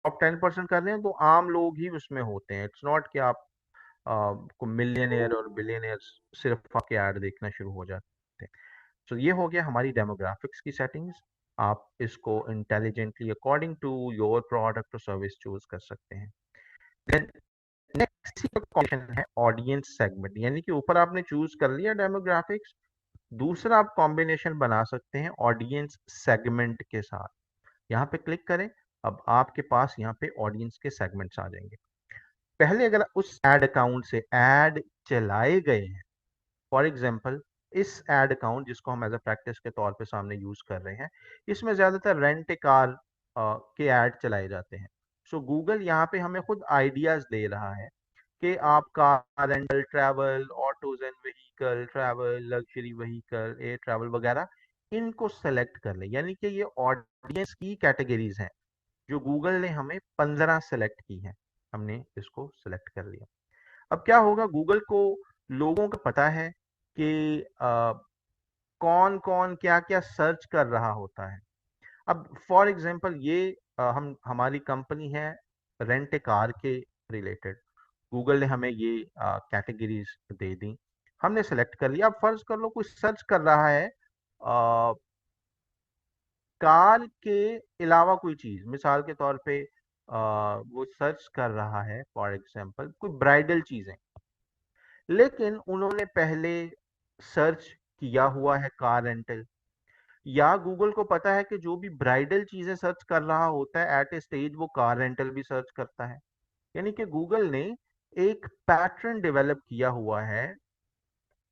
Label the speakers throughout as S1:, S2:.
S1: Top 10% कर रहे हैं तो आम लोग ही उसमें होते हैं। इट्स नॉट कि आप को मिलियनियर और बिलियनियर सिर्फ आपके ऐड देखना शुरू हो जाते हैं। तो ये हो गया हमारी डेमोग्राफिक्स की सेटिंग्स। आप इसको intelligently according to your product और सर्विस चूज कर सकते हैं। देन नेक्स्ट क्वेश्चन है ऑडियंस सेगमेंट, यानी कि ऊपर आपने चूज कर लिया डेमोग्राफिक्स, दूसरा आप कॉम्बिनेशन बना सकते हैं ऑडियंस सेगमेंट के साथ। यहाँ पे क्लिक करें, अब आपके पास यहाँ पे ऑडियंस के सेगमेंट्स आ जाएंगे। पहले अगर उस एड अकाउंट से एड चलाए गए हैं, फॉर एग्जांपल इस एड अकाउंट जिसको हम एज अ प्रैक्टिस के तौर पे सामने यूज कर रहे हैं, इसमें ज्यादातर रेंट ए कार के ऐड चलाए जाते हैं। सो गूगल यहाँ पे हमें खुद आइडियाज दे रहा है कि आप car rental, travel, autos and vehicle, travel, luxury vehicle, air travel वगैरह इनको सेलेक्ट कर ले। यानी कि ये ऑडियंस की कैटेगरीज हैं जो गूगल ने हमें 15 सेलेक्ट की है, हमने इसको सेलेक्ट कर लिया। अब क्या होगा, गूगल को लोगों का पता है कि कौन कौन क्या क्या सर्च कर रहा होता है। अब फॉर एग्जांपल ये हम हमारी कंपनी है रेंट ए कार के रिलेटेड, गूगल ने हमें ये कैटेगरीज दे दी, हमने सेलेक्ट कर लिया। अब फर्ज कर लो कोई सर्च कर रहा है कार के अलावा कोई चीज, मिसाल के तौर पे वो सर्च कर रहा है फॉर एग्जांपल कोई ब्राइडल चीजें, लेकिन उन्होंने पहले सर्च किया हुआ है कार रेंटल, या गूगल को पता है कि जो भी ब्राइडल चीजें सर्च कर रहा होता है एट ए स्टेज वो कार रेंटल भी सर्च करता है। यानी कि गूगल ने एक पैटर्न डेवलप किया हुआ है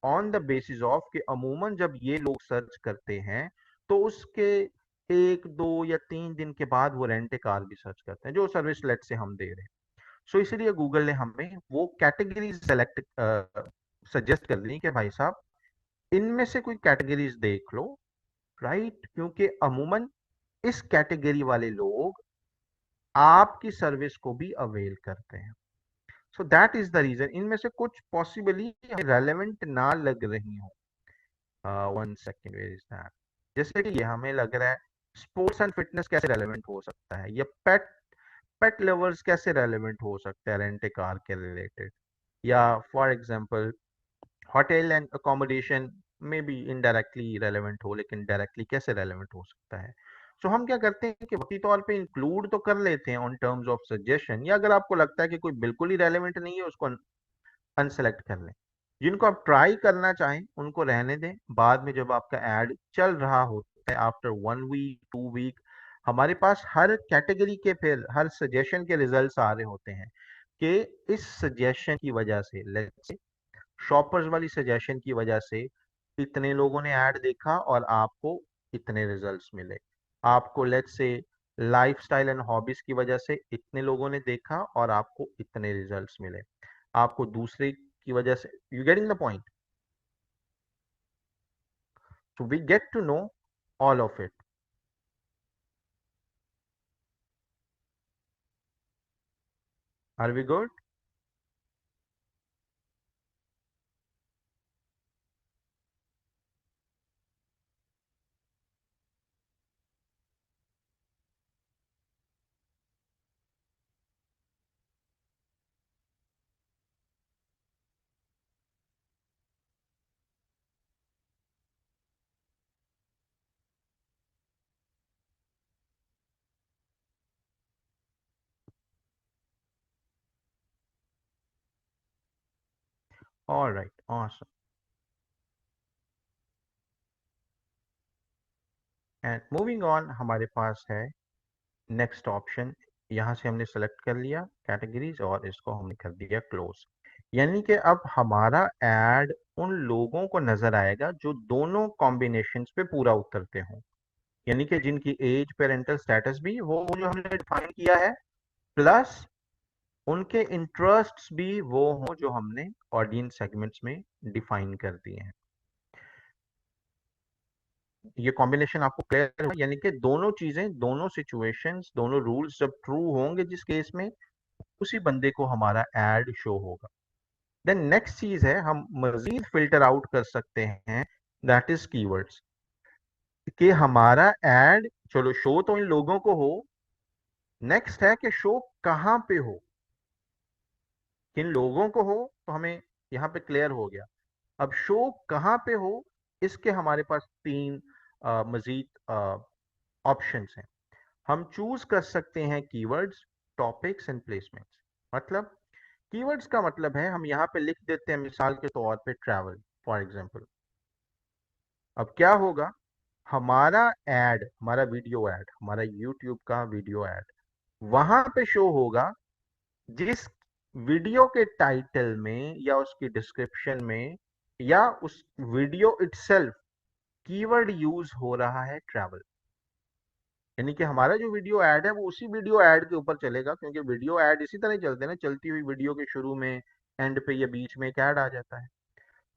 S1: ऑन द बेसिस ऑफ कि अमूमन जब ये लोग सर्च करते हैं तो उसके 1, 2 या 3 दिन के बाद वो रेंट ए कार भी सर्च करते हैं, जो सर्विस लेट से हम दे रहे हैं। सो इसलिए गूगल ने हमें वो कैटेगरीज सेलेक्ट सजेस्ट कर दी कि भाई साहब इनमें से कोई कैटेगरीज देख लो, राइट, क्योंकि अमूमन इस कैटेगरी वाले लोग आपकी सर्विस को भी अवेल करते हैं। So that is the reason इनमें से कुछ पॉसिबली रेलेवेंट ना लग रही हो। One second, where is that, जैसे कि ये हमें लग रहा है स्पोर्ट्स एंड फिटनेस कैसे रेलेवेंट हो सकता है, या पेट पेट लवर्स कैसे रेलेवेंट हो सकता है रेंट ए कार के रिलेटेड, या for example hotel and accommodation में भी इनडायरेक्टली रेलेवेंट हो, लेकिन डायरेक्टली कैसे रेलेवेंट हो सकता है। सो हम क्या करते हैं कि वक्ती तौर पे इंक्लूड तो कर लेते हैं ऑन टर्म्स ऑफ सजेशन, या अगर आपको लगता है कि कोई बिल्कुल ही रेलेवेंट नहीं है उसको अनसेलेक्ट कर लें। जिनको आप ट्राई करना चाहें उनको रहने दें, बाद में जब आपका एड चल रहा होता है आफ्टर 1 वीक 2 वीक, हमारे पास हर कैटेगरी के फिर हर सजेशन के रिजल्ट्स आ रहे होते हैं कि इस सजेशन की वजह से, लेट्स से शॉपर्स वाली सजेशन की वजह से इतने लोगों ने ऐड देखा और आपको इतने रिजल्ट्स मिले। आपको let's say lifestyle and hobbies की वजह से इतने लोगों ने देखा और आपको इतने रिजल्ट्स मिले। आपको दूसरे की वजह से, you getting the point, so we get to know all of it. Are we good? All right, awesome. And moving on, हमारे पास है नेक्स्ट ऑप्शन। यहाँ से हमने सेलेक्ट कर लिया कैटेगरीज और इसको हमने कर दिया क्लोज। यानी कि अब हमारा एड उन लोगों को नजर आएगा जो दोनों कॉम्बिनेशंस पे पूरा उतरते हों, यानी कि जिनकी एज, पेरेंटल स्टेटस भी वो जो हमने डिफाइन किया है, प्लस उनके इंटरेस्ट्स भी वो हों जो हमने ऑडियंस सेगमेंट्स में डिफाइन कर दिए हैं। ये कॉम्बिनेशन आपको क्लियर है, यानी कि दोनों चीजें, दोनों सिचुएशंस, दोनों रूल्स जब ट्रू होंगे जिस केस में, उसी बंदे को हमारा एड शो होगा। देन नेक्स्ट चीज है, हम मजीद फिल्टर आउट कर सकते हैं, दैट इज कीवर्ड्स, कि हमारा एड चलो शो तो इन लोगों को हो, नेक्स्ट है कि शो कहां पे हो, किन लोगों को हो, तो हमें यहां पे क्लियर हो गया। अब शो कहां पे हो, इसके हमारे पास तीन मजीद ऑप्शंस हैं। हम चूज कर सकते हैं कीवर्ड्स, टॉपिक्स एंड प्लेसमेंट्स। मतलब कीवर्ड्स का मतलब है हम यहां पे लिख देते हैं मिसाल के तौर पे ट्रैवल फॉर एग्जांपल। अब क्या होगा, हमारा एड, हमारा वीडियो एड, हमारा यूट्यूब का वीडियो एड वहां पे शो होगा जिस वीडियो के टाइटल में या उसकी डिस्क्रिप्शन में या उस वीडियो इटसेल्फ कीवर्ड यूज हो रहा है ट्रैवल। यानी कि हमारा जो वीडियो ऐड है वो उसी वीडियो ऐड के ऊपर चलेगा, क्योंकि वीडियो ऐड इसी तरह ही चलते हैं ना, चलती हुई वीडियो के शुरू में, एंड पे या बीच में एक ऐड आ जाता है।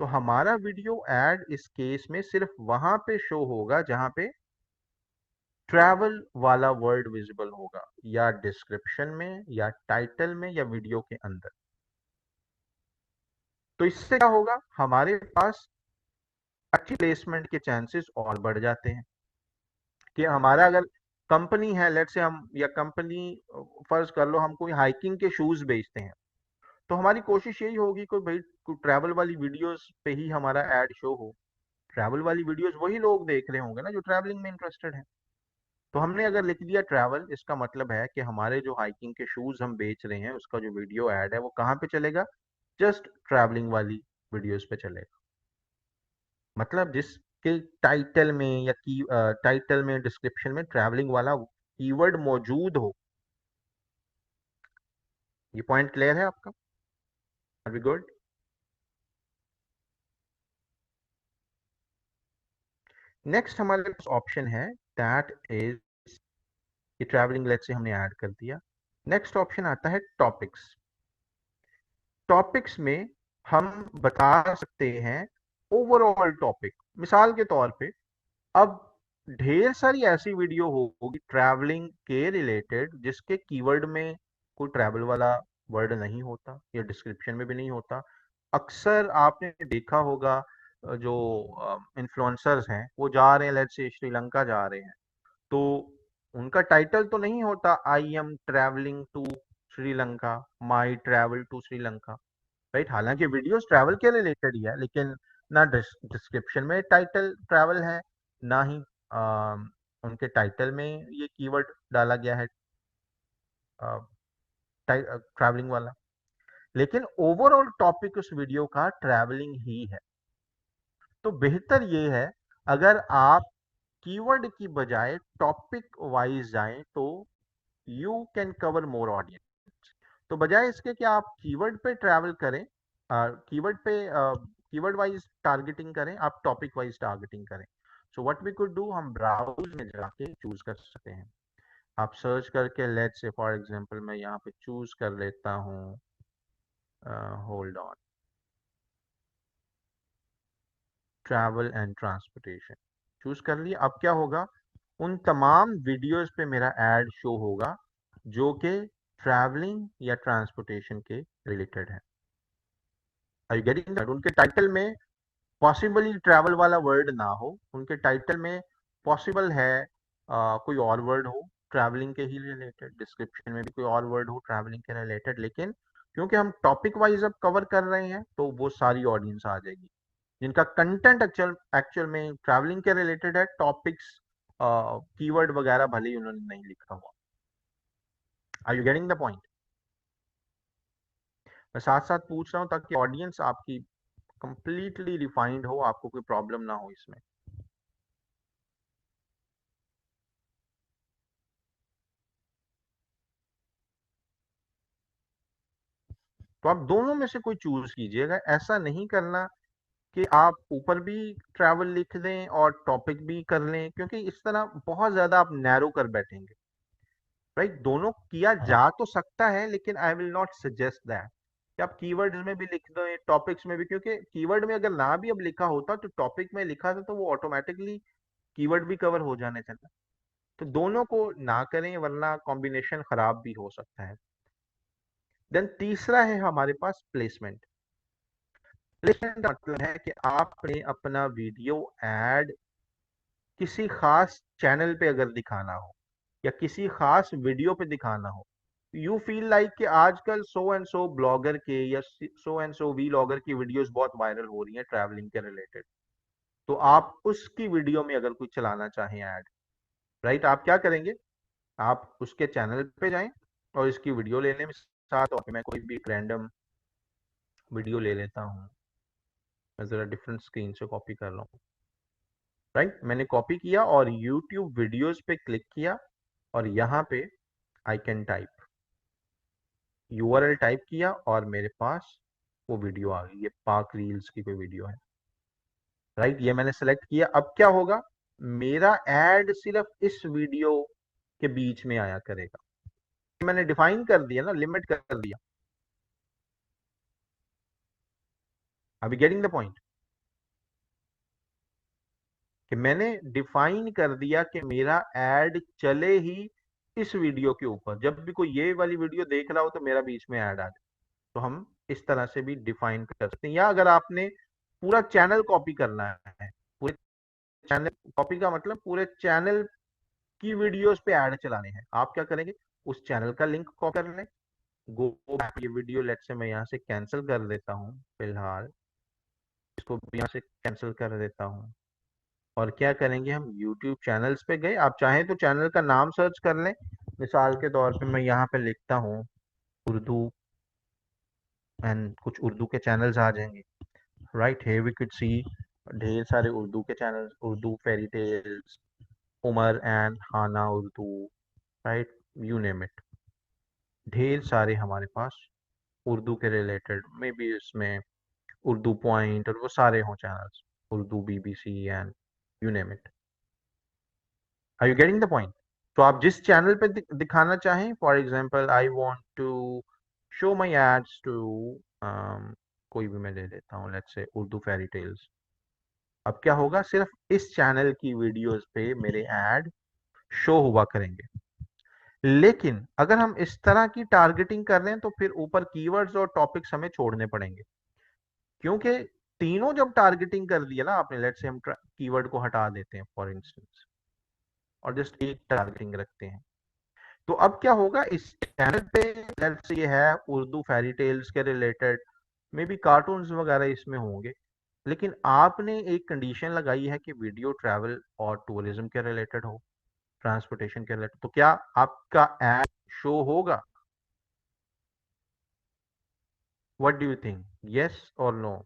S1: तो हमारा वीडियो ऐड इस केस में सिर्फ वहां पे शो होगा जहां पे ट्रैवल वाला वर्ड विजिबल होगा, या डिस्क्रिप्शन में या टाइटल में या वीडियो के अंदर। तो इससे क्या होगा, हमारे पास अच्छी प्लेसमेंट के चांसेस और बढ़ जाते हैं। कि हमारा अगर कंपनी है, लेट से हम, या कंपनी, फर्ज कर लो हम कोई हाइकिंग के शूज बेचते हैं, तो हमारी कोशिश यही होगी कि भाई कोई ट्रैवल वाली वीडियोस पे ही हमारा एड शो हो। ट्रैवल वाली वीडियोस वही लोग देख रहे होंगे ना जो ट्रैवलिंग में इंटरेस्टेड है। तो हमने अगर लिख दिया ट्रैवल, इसका मतलब है कि हमारे जो हाइकिंग के शूज हम बेच रहे हैं उसका जो वीडियो ऐड है वो कहाँ पे चलेगा, जस्ट ट्रैवलिंग वाली वीडियोस पे चलेगा। मतलब जिसके टाइटल में या की टाइटल में, डिस्क्रिप्शन में ट्रैवलिंग वाला कीवर्ड मौजूद हो। ये पॉइंट क्लियर है आपका? Are we good? नेक्स्ट हमारे पास ऑप्शन है, दैट इज, ये ट्रैवलिंग लेट से हमने ऐड कर दिया। नेक्स्ट ऑप्शन आता है टॉपिक्स। टॉपिक्स में हम बता सकते हैं ओवरऑल टॉपिक। मिसाल के तौर पे अब ढेर सारी ऐसी वीडियो होगी ट्रैवलिंग के रिलेटेड जिसके कीवर्ड में कोई ट्रैवल वाला वर्ड नहीं होता या डिस्क्रिप्शन में भी नहीं होता। अक्सर आपने देखा होगा जो इन्फ्लुएंसर्स हैं वो जा रहे हैं, लेट्स से श्रीलंका जा रहे हैं, तो उनका टाइटल तो नहीं होता I am travelling to Sri Lanka, my travel to Sri Lanka, right. हालांकि वीडियोस ट्रैवल के रिलेटेड ही है, लेकिन ना डिस्क्रिप्शन में टाइटल ट्रैवल है, ना ही उनके टाइटल में ये कीवर्ड डाला गया है ट्रैवलिंग वाला। लेकिन ओवरऑल टॉपिक उस वीडियो का ट्रैवलिंग ही है। तो बेहतर ये है अगर आप कीवर्ड की बजाय टॉपिक वाइज जाएं तो you can cover more audience. तो बजाय इसके कि आप कीवर्ड पे ट्रैवल करें, कीवर्ड पे कीवर्ड वाइज टारगेटिंग करें, आप टॉपिक वाइज टारगेटिंग करें। So what we could do, हम ब्राउज में जाके चूज कर सकते हैं। आप सर्च करके, लेट्स से फॉर एग्जांपल मैं यहाँ पे चूज कर लेता हूँ, hold on, travel and transportation choose कर लिया। अब क्या होगा, उन तमाम वीडियोस पे मेरा एड शो होगा जो कि ट्रैवलिंग या ट्रांसपोर्टेशन के रिलेटेड है। Are you getting that? उनके टाइटल में पॉसिबली ट्रैवल वाला वर्ड ना हो, उनके टाइटल में पॉसिबल है कोई और वर्ड हो ट्रैवलिंग के ही रिलेटेड, डिस्क्रिप्शन में भी कोई और वर्ड हो ट्रैवलिंग के रिलेटेड, लेकिन क्योंकि हम टॉपिक वाइज अब कवर कर रहे हैं तो वो सारी ऑडियंस आ जाएगी जिनका कंटेंट एक्चुअल एक्चुअल में ट्रैवलिंग के रिलेटेड है। टॉपिक्स कीवर्ड वगैरह भले ही उन्होंने नहीं लिखा हुआ। Are you getting the point? मैं साथ साथ पूछ रहा हूँ ताकि ऑडियंस आपकी कंप्लीटली रिफाइंड हो, आपको कोई प्रॉब्लम ना हो इसमें। तो आप दोनों में से कोई चूज कीजिएगा। ऐसा नहीं करना कि आप ऊपर भी ट्रैवल लिख दें और टॉपिक भी कर लें, क्योंकि इस तरह बहुत ज्यादा आप नैरो कर बैठेंगे, राइट। दोनों किया जा तो सकता है, लेकिन I will not suggest that कि आप कीवर्ड्स में भी लिख दें, टॉपिक्स में भी, क्योंकि कीवर्ड में अगर ना भी अब लिखा होता तो टॉपिक में लिखा था तो वो ऑटोमेटिकली कीवर्ड भी कवर हो जाने चाहिए। तो दोनों को ना करें वरना कॉम्बिनेशन खराब भी हो सकता है। देन तीसरा है हमारे पास प्लेसमेंट। प्लेसमेंट का मतलब है कि आपने अपना वीडियो एड किसी खास चैनल पे अगर दिखाना हो, या किसी खास वीडियो पे दिखाना हो, यू फील लाइक कि आजकल सो एंड सो ब्लॉगर के या सो एंड सो वीलॉगर की वीडियोस बहुत वायरल हो रही हैं ट्रैवलिंग के रिलेटेड, तो आप उसकी वीडियो में अगर कुछ चलाना चाहें ऐड, राइट, आप क्या करेंगे? आप उसके चैनल पे जाएं और इसकी वीडियो ले लें। साथ और मैं कोई भी रैंडम वीडियो ले लेता हूँ, मैं जरा डिफरेंट स्क्रीन से कॉपी कर रहा हूँ, राइट। मैंने कॉपी किया और यूट्यूब वीडियोस पे क्लिक किया और यहाँ पे I can type, URL type किया और मेरे पास वो वीडियो आ गई। ये पाक रील्स की कोई वीडियो है, राइट। ये मैंने सेलेक्ट किया। अब क्या होगा, मेरा एड सिर्फ इस वीडियो के बीच में आया करेगा। मैंने डिफाइन कर दिया ना, लिमिट कर दिया। अभी गेटिंग द पॉइंट कि मैंने डिफाइन कर दिया कि मेरा एड चले ही इस वीडियो के ऊपर, जब भी कोई ये वाली वीडियो देख रहा हो तो मेरा बीच में ऐड आ जाए। तो हम इस तरह से भी डिफाइन कर सकते हैं। या अगर आपने पूरा चैनल कॉपी करना है, पूरे चैनल कॉपी का मतलब पूरे चैनल की वीडियोस पे ऐड चलाने हैं, आप क्या करेंगे, उस चैनल का लिंक कॉपी कर लें, गो बैक, ये वीडियो लेट से मैं यहाँ से कैंसिल कर देता हूँ फिलहाल, इसको भी यहाँ से कैंसिल कर देता हूँ। और क्या करेंगे, हम YouTube चैनल्स पे गए, आप चाहें तो चैनल का नाम सर्च कर लें। मिसाल के तौर पे मैं यहाँ पे लिखता हूँ उर्दू, एंड कुछ उर्दू के चैनल्स आ जाएंगे, right. Here we could see ढेर सारे उर्दू के channels, Urdu fairy tales, Omar and Hana Urdu, right, you name it, ढेर सारे हमारे पास उर्दू के रिलेटेड, मे बी इसमें उर्दू पॉइंट और वो सारे हों channels, Urdu BBC and you name it. Are you getting the point? तो आप जिस चैनल पे दिखाना चाहें, for example I want to show my ads to, कोई भी मैं ले लेता हूँ, let's say Urdu fairy tales. अब क्या होगा, सिर्फ इस चैनल की वीडियोस पे मेरे ऐड शो हुआ करेंगे। लेकिन अगर हम इस तरह की टारगेटिंग कर रहे हैं तो फिर ऊपर कीवर्ड्स और टॉपिक्स हमें छोड़ने पड़ेंगे, क्योंकि तीनों जब टारगेटिंग कर दिया ना आपने, लेट्स से हम कीवर्ड को हटा देते हैं फॉर इंस्टेंस और जस्ट एक टारगेटिंग रखते हैं, तो अब क्या होगा, इस चैनल पे लेट्स से ये है उर्दू फेरी टेल्स के रिलेटेड, मे बी कार्टून्स वगैरह इसमें होंगे, लेकिन आपने एक कंडीशन लगाई है कि वीडियो ट्रैवल और टूरिज्म के रिलेटेड हो, ट्रांसपोर्टेशन के रिलेटेड, तो क्या आपका एड शो होगा? What do you think, yes और नो?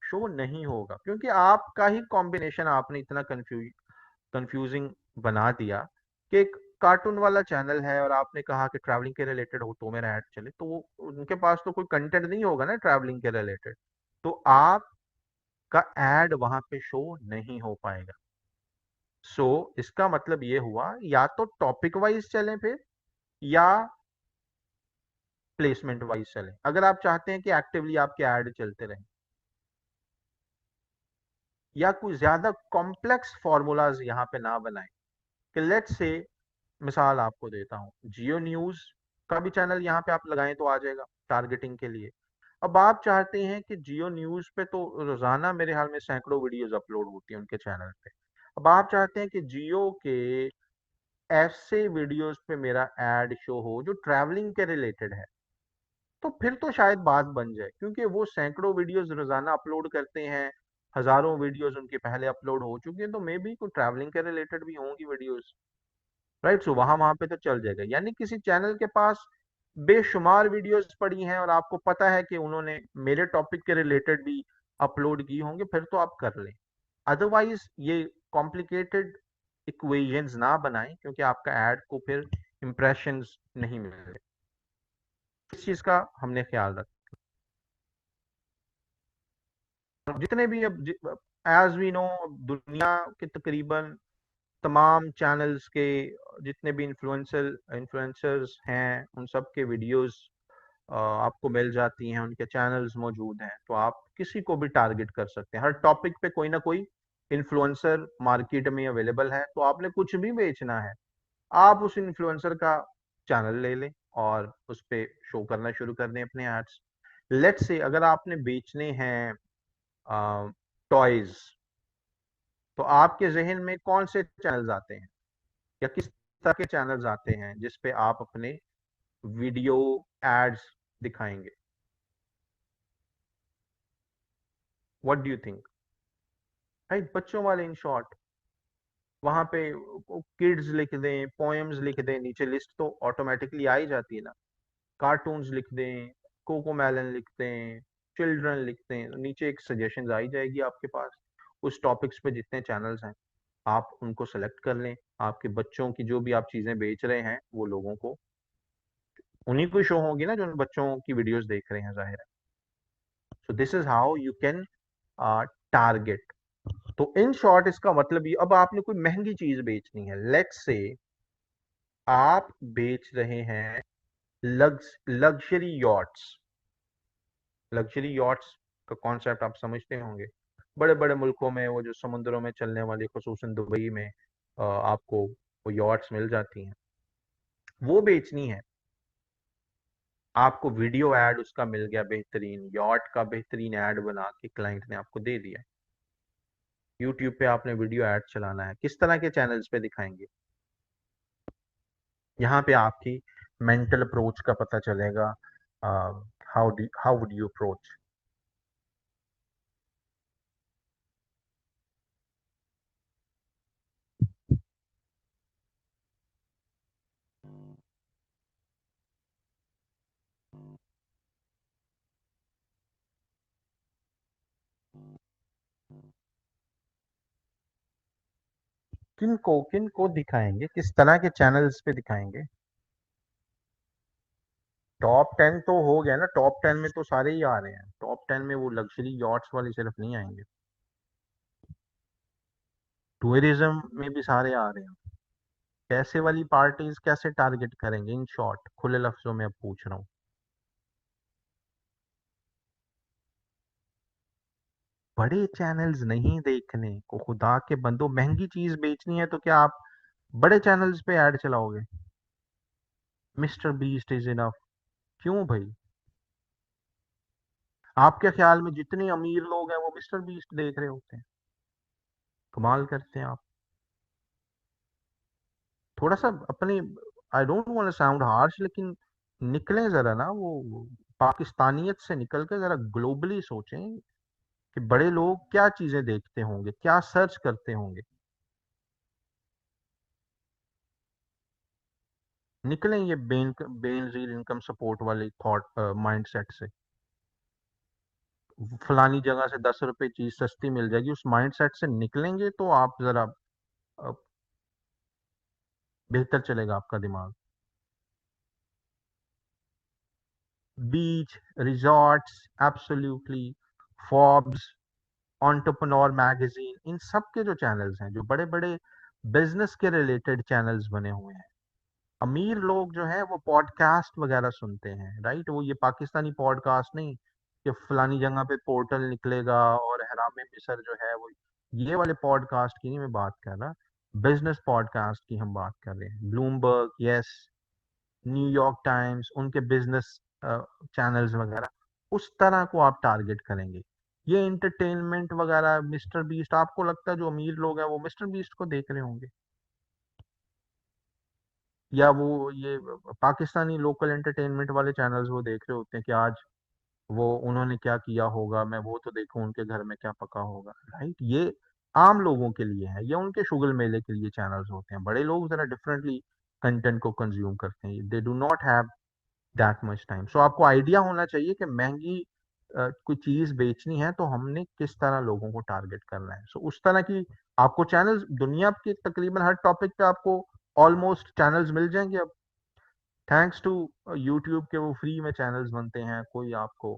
S1: शो नहीं होगा, क्योंकि आपका ही कॉम्बिनेशन आपने इतना कंफ्यूजिंग बना दिया कि एक कार्टून वाला चैनल है और आपने कहा कि ट्रैवलिंग के रिलेटेड हो तो मेरा ऐड चले, तो उनके पास तो कोई कंटेंट नहीं होगा ना ट्रैवलिंग के रिलेटेड, तो आपका ऐड वहां पे शो नहीं हो पाएगा। सो इसका मतलब ये हुआ, या तो टॉपिक वाइज चलें फिर, या प्लेसमेंट वाइज चलें, अगर आप चाहते हैं कि एक्टिवली आपके ऐड चलते रहें, या कोई ज्यादा कॉम्प्लेक्स फॉर्मूलाज यहाँ पे ना बनाएं कि लेट्स से, मिसाल आपको देता हूँ, जियो न्यूज का भी चैनल यहाँ पे आप लगाएं तो आ जाएगा टारगेटिंग के लिए। अब आप चाहते हैं कि जियो न्यूज पे तो रोजाना मेरे ख्याल में सैकड़ों वीडियोस अपलोड होती हैं उनके चैनल पे, अब आप चाहते हैं कि जियो के ऐसे वीडियोस पे मेरा एड शो हो जो ट्रैवलिंग के रिलेटेड है, तो फिर तो शायद बात बन जाए, क्योंकि वो सैकड़ों वीडियोस रोजाना अपलोड करते हैं, हजारों वीडियोस उनके पहले अपलोड हो चुकी हैं, तो मे बी कोई ट्रैवलिंग के रिलेटेड भी होंगी वीडियोस, राइट। सो वहां वहां पे तो चल जाएगा। यानी किसी चैनल के पास बेशुमार वीडियोस पड़ी हैं और आपको पता है कि उन्होंने मेरे टॉपिक के रिलेटेड भी अपलोड की होंगे, फिर तो आप कर लें। अदरवाइज ये कॉम्प्लिकेटेड इक्वेशंस ना बनाएं, क्योंकि आपका ऐड को फिर इंप्रेशंस नहीं मिल रहे। इस चीज का हमने ख्याल रखा। जितने भी अब एज वी नो, दुनिया के तकरीबन तमाम चैनल्स के जितने भी इन्फ्लुएंसर्स हैं, उन सब के वीडियोस आपको मिल जाती हैं, उनके चैनल्स मौजूद हैं, तो आप किसी को भी टारगेट कर सकते हैं। हर टॉपिक पे कोई ना कोई इन्फ्लुएंसर मार्केट में अवेलेबल है, तो आपने कुछ भी बेचना है, आप उस इन्फ्लुएंसर का चैनल ले लें और उस पे शो करना शुरू कर दें अपने एड्स। लेट्स से अगर आपने बेचने हैं टॉयज, तो आपके जहन में कौन से चैनल्स आते हैं या किस तरह के चैनल्स आते हैं जिस पे आप अपने वीडियो एड्स दिखाएंगे? What do you think? Right, बच्चों वाले इन शॉर्ट, वहां पे किड्स लिख दें, पोएम्स लिख दें, नीचे लिस्ट तो ऑटोमेटिकली आ ही जाती है ना। कार्टून्स लिख दें, कोको मेलन लिख दें, चिल्ड्रन लिख दें, तो नीचे एक सजेशन आ ही जाएगी आपके पास। उस टॉपिक्स पे जितने चैनल्स हैं आप उनको सेलेक्ट कर लें। आपके बच्चों की जो भी आप चीजें बेच रहे हैं वो लोगों को उन्हीं को शो होगी ना जो बच्चों की वीडियोस देख रहे हैं, जाहिर है। So this is how you can target. तो इन शॉर्ट इसका मतलब ये, अब आपने कोई महंगी चीज बेचनी है, लेट्स से आप बेच रहे हैं लग्जरी यॉट्स। लग्जरी यॉट्स का कॉन्सेप्ट आप समझते होंगे। बड़े बड़े मुल्कों में वो जो समुद्रों में चलने वाली, खुसूसन दुबई में आपको वो यॉट्स मिल जाती हैं, वो बेचनी है। आपको वीडियो ऐड उसका मिल गया, बेहतरीन यॉट का बेहतरीन ऐड बना के क्लाइंट ने आपको दे दिया। यूट्यूब पे आपने वीडियो ऐड चलाना है, किस तरह के चैनल्स पे दिखाएंगे? यहाँ पे आपकी मेंटल अप्रोच का पता चलेगा। How would you approach? किन को दिखाएंगे, किस तरह के चैनल्स पे दिखाएंगे? टॉप 10 तो हो गया ना, टॉप 10 में तो सारे ही आ रहे हैं। टॉप 10 में वो लग्जरी यॉट्स वाले सिर्फ नहीं आएंगे, टूरिज्म में भी सारे आ रहे हैं। पैसे वाली पार्टीज कैसे टारगेट करेंगे? इन शॉर्ट, खुले लफ्जों में अब पूछ रहा हूँ। बड़े चैनल्स नहीं देखने को, खुदा के बंदो, महंगी चीज बेचनी है तो क्या आप बड़े चैनल्स पे ऐड चलाओगे? Mister beast is enough. क्यों भाई? आपके ख्याल में जितने अमीर लोग हैं वो मिस्टर बीस्ट देख रहे होते हैं? कमाल करते हैं आप। थोड़ा सा अपनी, I don't want to sound harsh, लेकिन निकलें जरा ना, वो पाकिस्तानियत से निकल के जरा ग्लोबली सोचें कि बड़े लोग क्या चीजें देखते होंगे, क्या सर्च करते होंगे। निकलें ये बेनजीर इनकम सपोर्ट वाले थॉट माइंडसेट से। फलानी जगह से 10 रुपए चीज सस्ती मिल जाएगी, उस माइंडसेट से निकलेंगे तो आप जरा अ, बेहतर चलेगा आपका दिमाग। Beach, resorts, absolutely, Forbes, entrepreneur magazine, इन सब के जो चैनल्स हैं, जो बड़े बड़े बिजनेस के रिलेटेड चैनल्स बने हुए हैं। अमीर लोग जो है वो पॉडकास्ट वगैरह सुनते हैं, राइट? वो ये पाकिस्तानी पॉडकास्ट नहीं कि फलानी जगह पे पोर्टल निकलेगा और हराम मिसर जो है वो, ये वाले पॉडकास्ट की नहीं मैं बात कर रहा। बिजनेस पॉडकास्ट की हम बात कर रहे हैं। ब्लूमबर्ग, यस, न्यूयॉर्क टाइम्स, उनके बिजनेस चैनल्स वगैरह, उस तरह को आप टारगेट करेंगे। ये एंटरटेनमेंट वगैरह, मिस्टर बीस्ट, आपको लगता है जो अमीर लोग हैं वो मिस्टर बीस्ट को देख रहे होंगे? या वो ये पाकिस्तानी लोकल एंटरटेनमेंट वाले चैनल्स वो देख रहे होते हैं कि आज वो उन्होंने क्या किया होगा, मैं वो तो देखूं उनके घर में क्या पका होगा, राइट? ये आम लोगों के लिए है, ये उनके शुगल मेले के लिए चैनल्स होते हैं। बड़े लोग जरा डिफरेंटली कंटेंट को कंज्यूम करते हैं, they do not have that much time. So आपको आइडिया होना चाहिए कि महंगी कोई चीज बेचनी है तो हमने किस तरह लोगों को टारगेट करना है। सो उस तरह की आपको चैनल्स, दुनिया के तकरीबन हर टॉपिक पे आपको ऑलमोस्ट चैनल्स मिल जाएंगे अब। थैंक्स टू यूट्यूब के वो फ्री में चैनल्स बनते हैं, कोई आपको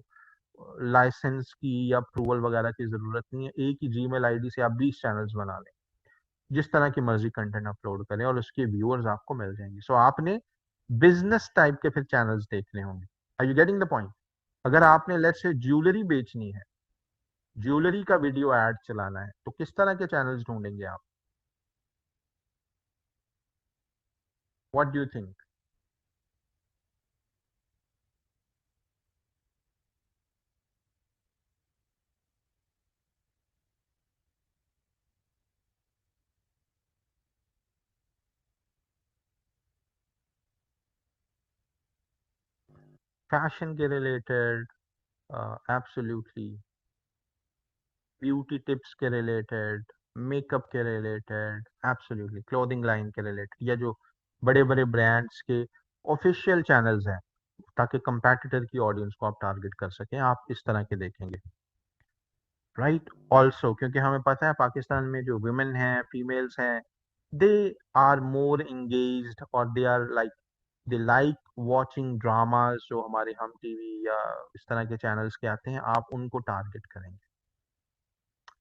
S1: लाइसेंस की या अप्रूवल वगैरह की जरूरत नहीं है। एक ही जीमेल आईडी से आप 20 चैनल्स बना लें, जिस तरह की मर्जी कंटेंट अपलोड करें और उसके व्यूअर्स आपको मिल जाएंगे। सो आपने बिजनेस टाइप के फिर चैनल्स देखने होंगे। Are you getting the point? अगर आपने लेट्स से ज्वेलरी बेचनी है, ज्वेलरी का वीडियो ऐड चलाना है, तो किस तरह के चैनल्स ढूंढेंगे आप? What do you think? Fashion के रिलेटेड, एब्सोल्युटली, ब्यूटी टिप्स के रिलेटेड, मेकअप के रिलेटेड, एब्सोल्युटली, क्लोथिंग लाइन के रिलेटेड, या जो बड़े बड़े ब्रांड्स के ऑफिशियल चैनल्स हैं, ताकि कंपैटिटर की ऑडियंस को आप टारगेट कर सकें, आप इस तरह के देखेंगे, राइट। ऑल्सो क्योंकि हमें पता है पाकिस्तान में जो वुमेन हैं, फीमेल्स हैं, दे आर मोर इंगेज्ड, और they are like, they like watching dramas जो हमारे हम टीवी या इस तरह के चैनल्स के आते हैं, आप उनको टारगेट करेंगे।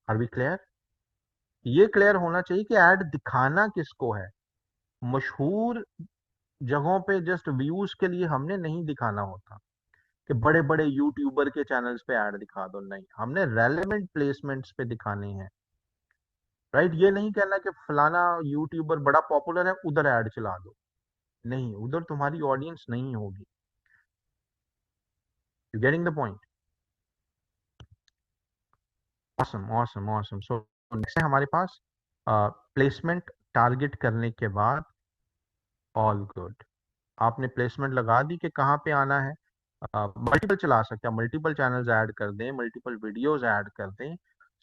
S1: Are we clear? ये क्लियर होना चाहिए कि ऐड दिखाना किसको है। मशहूर जगहों पे जस्ट व्यूज के लिए हमने नहीं दिखाना होता कि बड़े बड़े यूट्यूबर के चैनल्स पे ऐड दिखा दो, नहीं, हमने रेलेवेंट प्लेसमेंट्स पे दिखाने हैं, राइट। ये नहीं कहना कि फलाना यूट्यूबर बड़ा पॉपुलर है उधर ऐड चला दो, नहीं, उधर तुम्हारी ऑडियंस नहीं होगी। You getting the point? Awesome awesome awesome. So next है हमारे पास प्लेसमेंट टारगेट करने के बाद, ऑल गुड, आपने प्लेसमेंट लगा दी कि कहाँ पे आना है, मल्टीपल चला सकते हैं, मल्टीपल चैनल्स ऐड कर दें, मल्टीपल वीडियोस ऐड कर दें।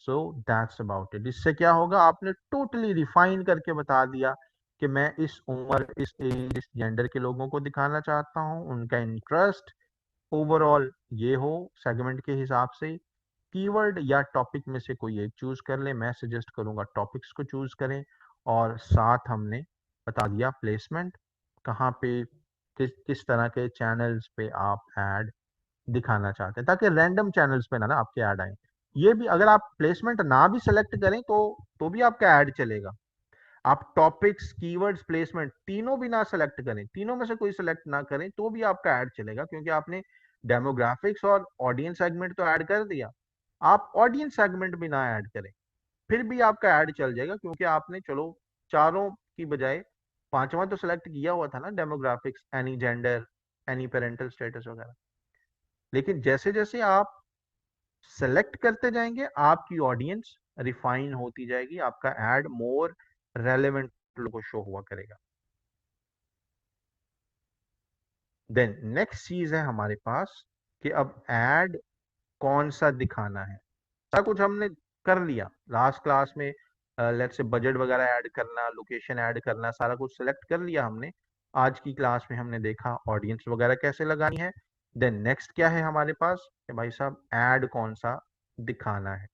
S1: So that's about it. इससे क्या होगा, आपने टोटली रिफाइन करके बता दिया कि मैं इस उम्र, इस एज, इस जेंडर के लोगों को दिखाना चाहता हूँ, उनका इंटरेस्ट ओवरऑल ये हो सेगमेंट के हिसाब से। कीवर्ड या टॉपिक में से कोई एक चूज कर ले, मैं सजेस्ट करूंगा टॉपिक्स को चूज करें, और साथ हमने बता दिया प्लेसमेंट कहाँ पे, किस तरह के चैनल्स पे आप ऐड दिखाना चाहते हैं, ताकि रैंडम चैनल्स पे ना आपके ऐड आए। ये भी अगर आप प्लेसमेंट ना भी सेलेक्ट करें तो भी आपका ऐड चलेगा। आप टॉपिक्स, कीवर्ड्स, प्लेसमेंट तीनों भी ना सेलेक्ट करें, तीनों में से कोई सेलेक्ट ना करें तो भी आपका ऐड चलेगा, क्योंकि आपने डेमोग्राफिक्स और ऑडियंस सेगमेंट तो ऐड कर दिया। आप ऑडियंस सेगमेंट भी ना ऐड करें फिर भी आपका ऐड चल जाएगा, क्योंकि आपने चलो चारों की बजाय पांचवा तो सेलेक्ट किया हुआ था ना, demographics, any gender, any parental status वगैरह। लेकिन जैसे जैसे आप सेलेक्ट करते जाएंगे आपकी ऑडियंस रिफाइन होती जाएगी, आपका एड मोर रेलेवेंट लोगों को शो हुआ करेगा। देन नेक्स्ट चीज है हमारे पास कि अब एड कौन सा दिखाना है। सारा कुछ हमने कर लिया लास्ट क्लास में, लेट्स से बजट वगैरह ऐड करना, लोकेशन ऐड करना, सारा कुछ सिलेक्ट कर लिया हमने। आज की क्लास में हमने देखा ऑडियंस वगैरह कैसे लगानी है। देन नेक्स्ट क्या है हमारे पास कि भाई साहब ऐड कौन सा दिखाना है।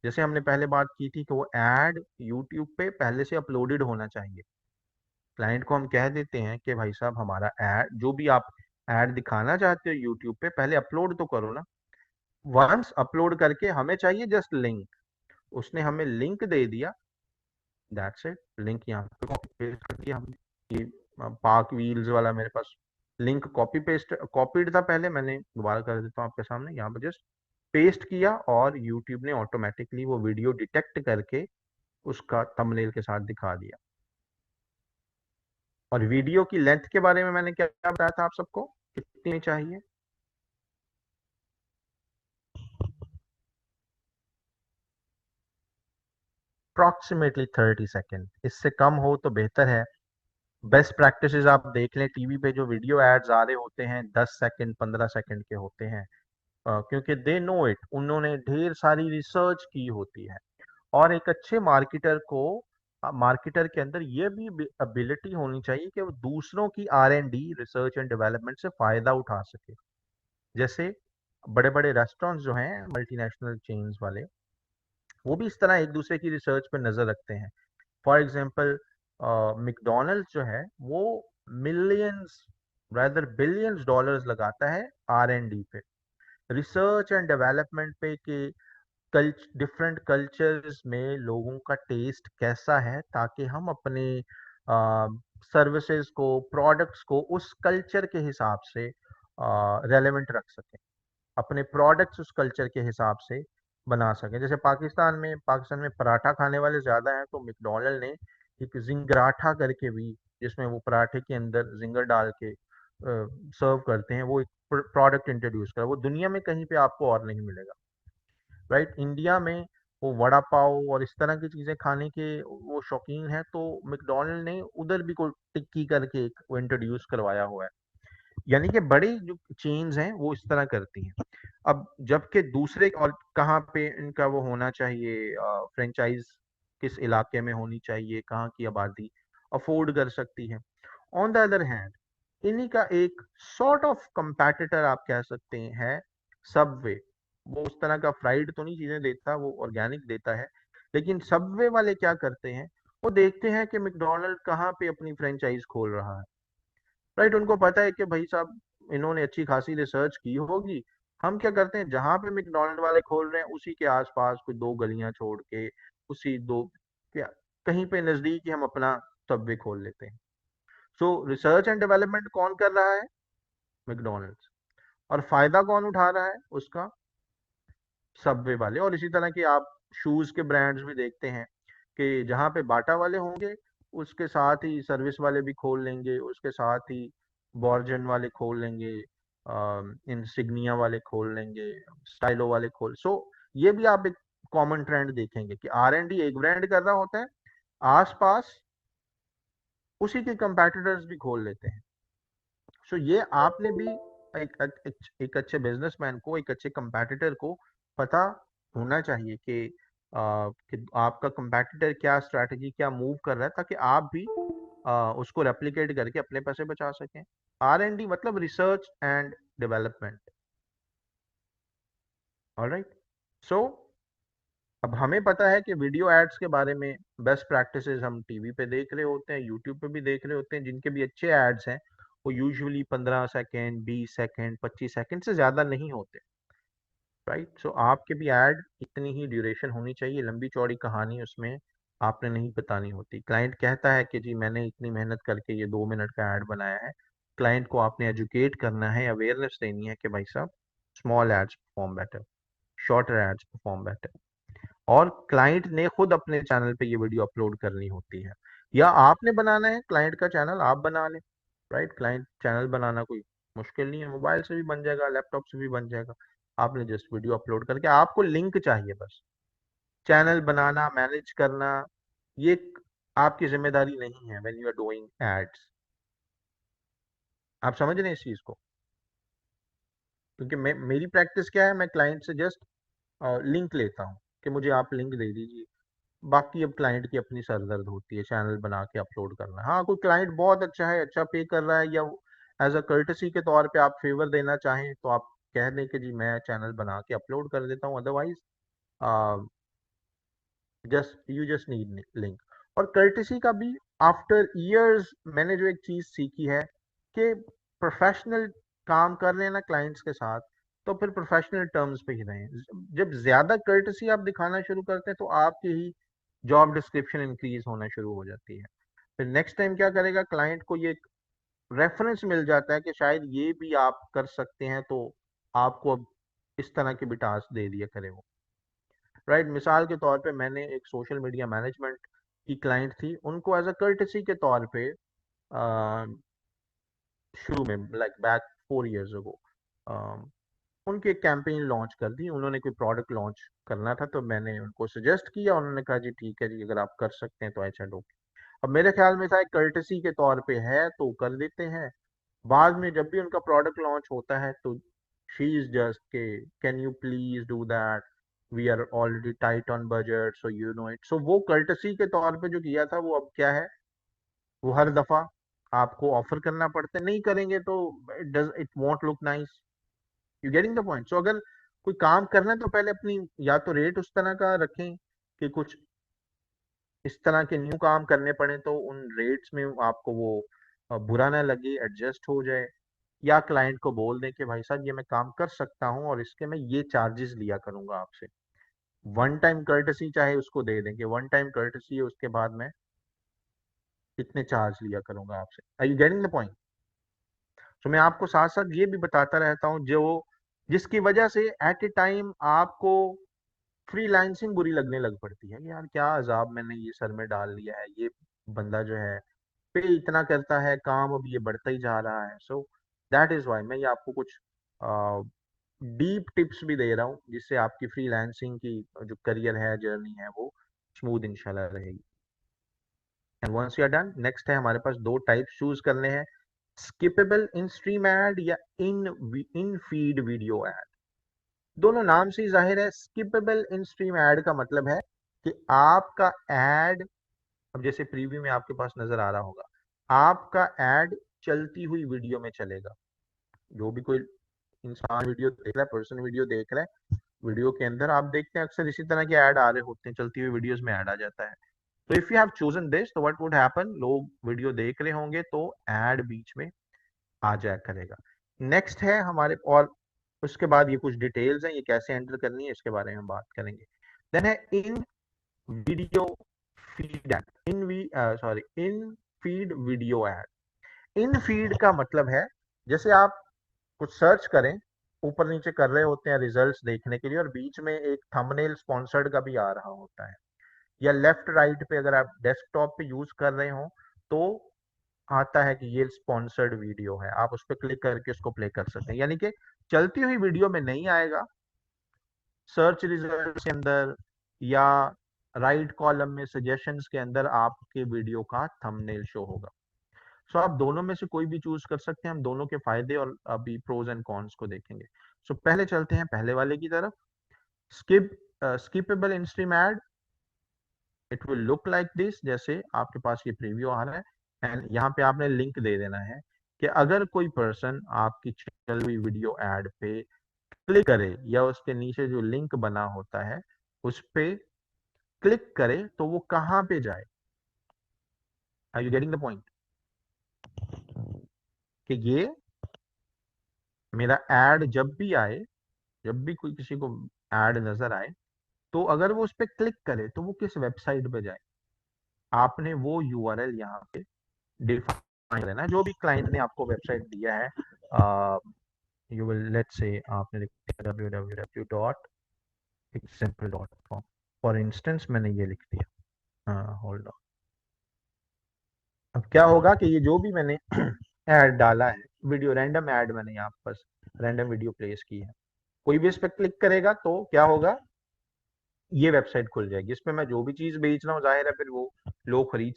S1: जैसे हमने पहले बात की थी कि वो ऐड यूट्यूब पे पहले से अपलोडेड होना चाहिए। क्लाइंट को हम कह देते हैं कि भाई साहब हमारा ऐड, जो भी आप ऐड दिखाना चाहते हो यूट्यूब पे, पहले अपलोड तो करो ना। वंस अपलोड करके हमें चाहिए जस्ट लिंक, उसने हमें लिंक दे दिया, दैट्स इट। लिंक यहाँ पे कॉपी पेस्ट कर दिया हमने, ये पार्क व्हील्स वाला मेरे पास लिंक कॉपी पेस्ट कॉपीड था पहले, मैंने दोबारा कर देता हूँ आपके सामने, यहाँ पे जस्ट पेस्ट किया और यूट्यूब ने ऑटोमेटिकली वो वीडियो डिटेक्ट करके उसका थंबनेल के साथ दिखा दिया। और वीडियो की लेंथ के बारे में मैंने क्या क्या बताया था आप सबको, कितनी चाहिए? अप्रॉक्सीमेटली 30 सेकेंड, इससे कम हो तो बेहतर है। बेस्ट प्रैक्टिसेस आप देख लें, टीवी पे जो वीडियो एड्स आ रहे होते हैं 10 सेकंड 15 सेकंड के होते हैं, क्योंकि दे नो इट, उन्होंने ढेर सारी रिसर्च की होती है। और एक अच्छे मार्केटर को, मार्केटर के अंदर ये भी एबिलिटी होनी चाहिए कि वो दूसरों की R&D, रिसर्च एंड डेवलपमेंट से फायदा उठा सके। जैसे बड़े बड़े रेस्टोरेंट्स जो हैं मल्टीनेशनल चेन्स वाले, वो भी इस तरह एक दूसरे की रिसर्च पर नजर रखते हैं। फॉर एग्जाम्पल मैकडोनल्ड्स जो है वो मिलियंस, रादर बिलियंस डॉलर्स लगाता है R&D पे, रिसर्च एंड डेवलपमेंट पे, कि डिफरेंट कल्चर्स में लोगों का टेस्ट कैसा है, ताकि हम अपने सर्विसेज को, प्रोडक्ट्स को उस कल्चर के हिसाब से रेलेवेंट रख सकें, अपने प्रोडक्ट्स उस कल्चर के हिसाब से बना सकें। जैसे पाकिस्तान में पराठा खाने वाले ज़्यादा हैं, तो मैकडोनल्ड ने एक जिंगराठा करके भी, जिसमें वो पराठे के अंदर जिंगर डाल के सर्व करते हैं, वो एक प्रोडक्ट इंट्रोड्यूस करा, वो दुनिया में कहीं पे आपको और नहीं मिलेगा, राइट। इंडिया में वो वड़ा पाव और इस तरह की चीज़ें खाने के वो शौकीन है, तो मैकडोनल्ड ने उधर भी कोई टिक्की करके एक वो इंट्रोड्यूस करवाया हुआ है। यानी कि बड़ी जो चेन्स हैं वो इस तरह करती हैं। अब जबकि दूसरे और कहाँ पे इनका वो होना चाहिए, फ्रेंचाइज किस इलाके में होनी चाहिए, कहाँ की आबादी अफोर्ड कर सकती है। ऑन द अदर हैंड इन्हीं का एक सॉर्ट ऑफ कंपैटिटर आप कह सकते हैं है सबवे। वो उस तरह का फ्राइड तो नहीं चीजें देता, वो ऑर्गेनिक देता है। लेकिन सबवे वाले क्या करते हैं, वो देखते हैं कि मैकडोनल्ड कहाँ पे अपनी फ्रेंचाइज खोल रहा है। राइट, उनको पता है कि भाई साहब इन्होंने अच्छी खासी रिसर्च की होगी। हम क्या करते हैं, जहां पे मैकडोनल्ड वाले खोल रहे हैं उसी के आसपास कोई दो गलियां छोड़ के, उसी दो क्या कहीं पे नजदीक ही हम अपना सबवे खोल लेते हैं। सो रिसर्च एंड डेवलपमेंट कौन कर रहा है? मैकडोनल्ड्स। और फायदा कौन उठा रहा है उसका? सबवे वाले। और इसी तरह के आप शूज के ब्रांड्स भी देखते हैं कि जहाँ पे बाटा वाले होंगे उसके साथ ही सर्विस वाले भी खोल लेंगे, उसके साथ ही बॉर्जन वाले खोल लेंगे, इंसिग्निया वाले खोल लेंगे, स्टाइलो वाले खोल। सो ये भी आप एक कॉमन ट्रेंड देखेंगे कि R&D एक ब्रांड कर रहा होता है, आसपास उसी के कंपेटिटर्स भी खोल लेते हैं। सो ये आपने भी एक अच्छे बिजनेसमैन को, एक अच्छे कंपेटिटर को पता होना चाहिए कि आपका कंपेटिटर क्या स्ट्रैटेजी, क्या मूव कर रहा है, ताकि आप भी उसको रेप्लिकेट करके अपने पैसे बचा सकें। R&D मतलब रिसर्च एंड डेवलपमेंट। ऑलराइट। सो अब हमें पता है कि वीडियो एड्स के बारे में बेस्ट प्रैक्टिसेस हम टीवी पे देख रहे होते हैं, यूट्यूब पे भी देख रहे होते हैं, जिनके भी अच्छे एड्स हैं वो यूजुअली 15 सेकेंड, 20 सेकेंड, 25 सेकेंड से ज़्यादा नहीं होते। राइट। सो आपके भी ऐड इतनी ही ड्यूरेशन होनी चाहिए, लंबी चौड़ी कहानी उसमें आपने नहीं बतानी होती। क्लाइंट कहता है कि जी मैंने इतनी मेहनत करके ये 2 मिनट का ऐड बनाया है, क्लाइंट को आपने एजुकेट करना है, अवेयरनेस देनी है कि भाई साहब small ads perform better, shorter ads perform better. और क्लाइंट ने खुद अपने चैनल पे ये वीडियो अपलोड करनी होती है, या आपने बनाना है क्लाइंट का चैनल आप बना लें। राइट, क्लाइंट चैनल बनाना कोई मुश्किल नहीं है, मोबाइल से भी बन जाएगा, लैपटॉप से भी बन जाएगा। आपने जस्ट वीडियो अपलोड करके, आपको लिंक चाहिए बस। चैनल बनाना, मैनेज करना, ये आपकी जिम्मेदारी नहीं है when you are doing ads. आप समझ रहे हैं इस चीज को? क्योंकि मेरी प्रैक्टिस क्या है, मैं क्लाइंट से जस्ट लिंक लेता हूँ कि मुझे आप लिंक दे दीजिए। बाकी अब क्लाइंट की अपनी सरदर्द होती है चैनल बना के अपलोड करना। हाँ, कोई क्लाइंट बहुत अच्छा है, अच्छा पे कर रहा है, या एज अ कर्टसी के तौर पे आप फेवर देना चाहें तो आप कह दें कि जी मैं चैनल बना के अपलोड कर देता हूँ, otherwise just you just need link. और कर्टसी का भी आफ्टर ईयर्स मैंने जो एक चीज सीखी है कि प्रोफेशनल काम कर रहे हैं ना क्लाइंट्स के साथ, तो फिर प्रोफेशनल टर्म्स पे ही रहें। जब ज्यादा कर्टसी आप दिखाना शुरू करते हैं तो आपकी ही जॉब डिस्क्रिप्शन इंक्रीज होना शुरू हो जाती है। फिर नेक्स्ट टाइम क्या करेगा, क्लाइंट को ये रेफरेंस मिल जाता है कि शायद ये भी आप कर सकते हैं, तो आपको अब इस तरह के भी टास्क दे दिया करे वो। राइट, मिसाल के तौर पे मैंने एक सोशल मीडिया मैनेजमेंट की क्लाइंट थी, उनको एज अ कर्टसी के तौर पे शुरू में लाइक बैक 4 years ago उनकी एक कैंपेन लॉन्च कर दी। उन्होंने कोई प्रोडक्ट लॉन्च करना था, तो मैंने उनको सजेस्ट किया, उन्होंने कहा जी ठीक है जी, अगर आप कर सकते हैं तो ऐसा डो। अब मेरे ख्याल में था एक कर्टसी के तौर पे है तो कर देते हैं। बाद में जब भी उनका प्रोडक्ट लॉन्च होता है तो शी इज जस्ट के can you please do that, we are already tight on budget so you know it. So वो कर्टसी के तौर पे जो किया था वो अब क्या है, वो हर दफा आपको ऑफर करना पड़ता है, नहीं करेंगे तो it won't look nice. You getting the point? So अगर कोई काम करना है तो पहले अपनी या तो रेट उस तरह का रखें कि कुछ इस तरह के न्यू काम करने पड़े तो उन रेट्स में आपको वो बुरा ना लगे, एडजस्ट हो जाए। या क्लाइंट को बोल दें कि भाई साहब ये मैं काम कर सकता हूँ और इसके मैं ये चार्जेस लिया करूंगा आपसे। वन टाइम कर्टसी चाहे उसको दे दें कि वन टाइम कर्टसी है, उसके बाद मैं इतने चार्ज लिया करूंगा आपसे। Are you getting the point? तो मैं आपको साथ साथ ये भी बताता रहता हूँ जो जिसकी वजह से एट ए टाइम आपको फ्रीलांसिंग बुरी लगने लग पड़ती है। यार क्या अजाब मैंने ये सर में डाल लिया है, ये बंदा जो है पे इतना करता है काम, अब ये बढ़ता ही जा रहा है। सो दैट इज वाई मैं ये आपको कुछ डीप टिप्स भी दे रहा हूँ जिससे आपकी फ्रीलांसिंग की जो करियर है, जर्नी है, वो स्मूथ इंशाल्लाह रहेगी। And once you are done, next है हमारे पास दो टाइप्स चूज करने हैं। स्किपेबल इन स्ट्रीम एड या इन फीड वीडियो एड, दोनों नाम से ही जाहिर है। स्किपेबल इन स्ट्रीम एड का मतलब है कि आपका एड, अब जैसे प्रीव्यू में आपके पास नजर आ रहा होगा, आपका एड चलती हुई वीडियो में चलेगा। जो भी कोई इंसान वीडियो देख रहा है, पर्सन वीडियो देख रहा है, वीडियो के अंदर आप देखते हैं अक्सर इसी तरह के ऐड आ रहे होते हैं, चलती हुई वीडियोस में ऐड आ जाता है। तो if you have chosen this, तो व्हाट वुड हैपन, लोग वीडियो देख रहे होंगे तो ऐड बीच में आ जाया करेगा। नेक्स्ट है हमारे, और उसके बाद ये कुछ डिटेल्स हैं, ये कैसे एंटर करनी है इसके बारे में हम बात करेंगे। देन है इन वीडियो फीड एड, इन फीड वीडियो एड। इन फीड का मतलब है, जैसे आप कुछ सर्च करें, ऊपर नीचे कर रहे होते हैं रिजल्ट्स देखने के लिए, और बीच में एक थंबनेल स्पॉन्सर्ड का भी आ रहा होता है, या लेफ्ट राइट पे अगर आप डेस्कटॉप पे यूज कर रहे हो तो आता है कि ये स्पॉन्सर्ड वीडियो है, आप उस पर क्लिक करके उसको प्ले कर सकते हैं। यानी कि चलती हुई वीडियो में नहीं आएगा, सर्च रिजल्ट के अंदर या राइट कॉलम में सजेशंस के अंदर आपके वीडियो का थंबनेल शो होगा। सो आप दोनों में से कोई भी चूज कर सकते हैं, हम दोनों के फायदे और अभी प्रोज एंड कॉन्स को देखेंगे। सो पहले चलते हैं पहले वाले की तरफ। Skip skippable in stream add, it will look like this, जैसे आपके पास ये प्रीव्यू आ रहा है एंड यहाँ पे आपने लिंक दे देना है कि अगर कोई पर्सन आपकी चल हुई वीडियो एड पे क्लिक करे या उसके नीचे जो लिंक बना होता है उस पे क्लिक करे तो वो कहाँ पे जाए। Are you getting the point, कि ये मेरा एड जब भी आए, जब भी कोई किसी को एड नजर आए, तो अगर वो उस पर क्लिक करे तो वो किस वेबसाइट पे जाए, आपने वो यूआरएल यहाँ पे डिफाइन करना है। जो भी क्लाइंट ने आपको वेबसाइट दिया है, यू विल लेट्स से आपने लिखा www.example.com, फॉर इंस्टेंस मैंने ये लिख दिया। हाँ होल्ड ऑन, अब क्या होगा कि ये जो भी मैंने ऐड डाला है, वीडियो रैंडम ऐड मैंने यहाँ पर रैंडम वीडियो प्लेस की है, कोई भी इस पर क्लिक करेगा तो क्या होगा, ये वेबसाइट खुल जाएगी। इसमें मैं जो भी चीज बेच रहा हूँ जाहिर है फिर वो लोग खरीद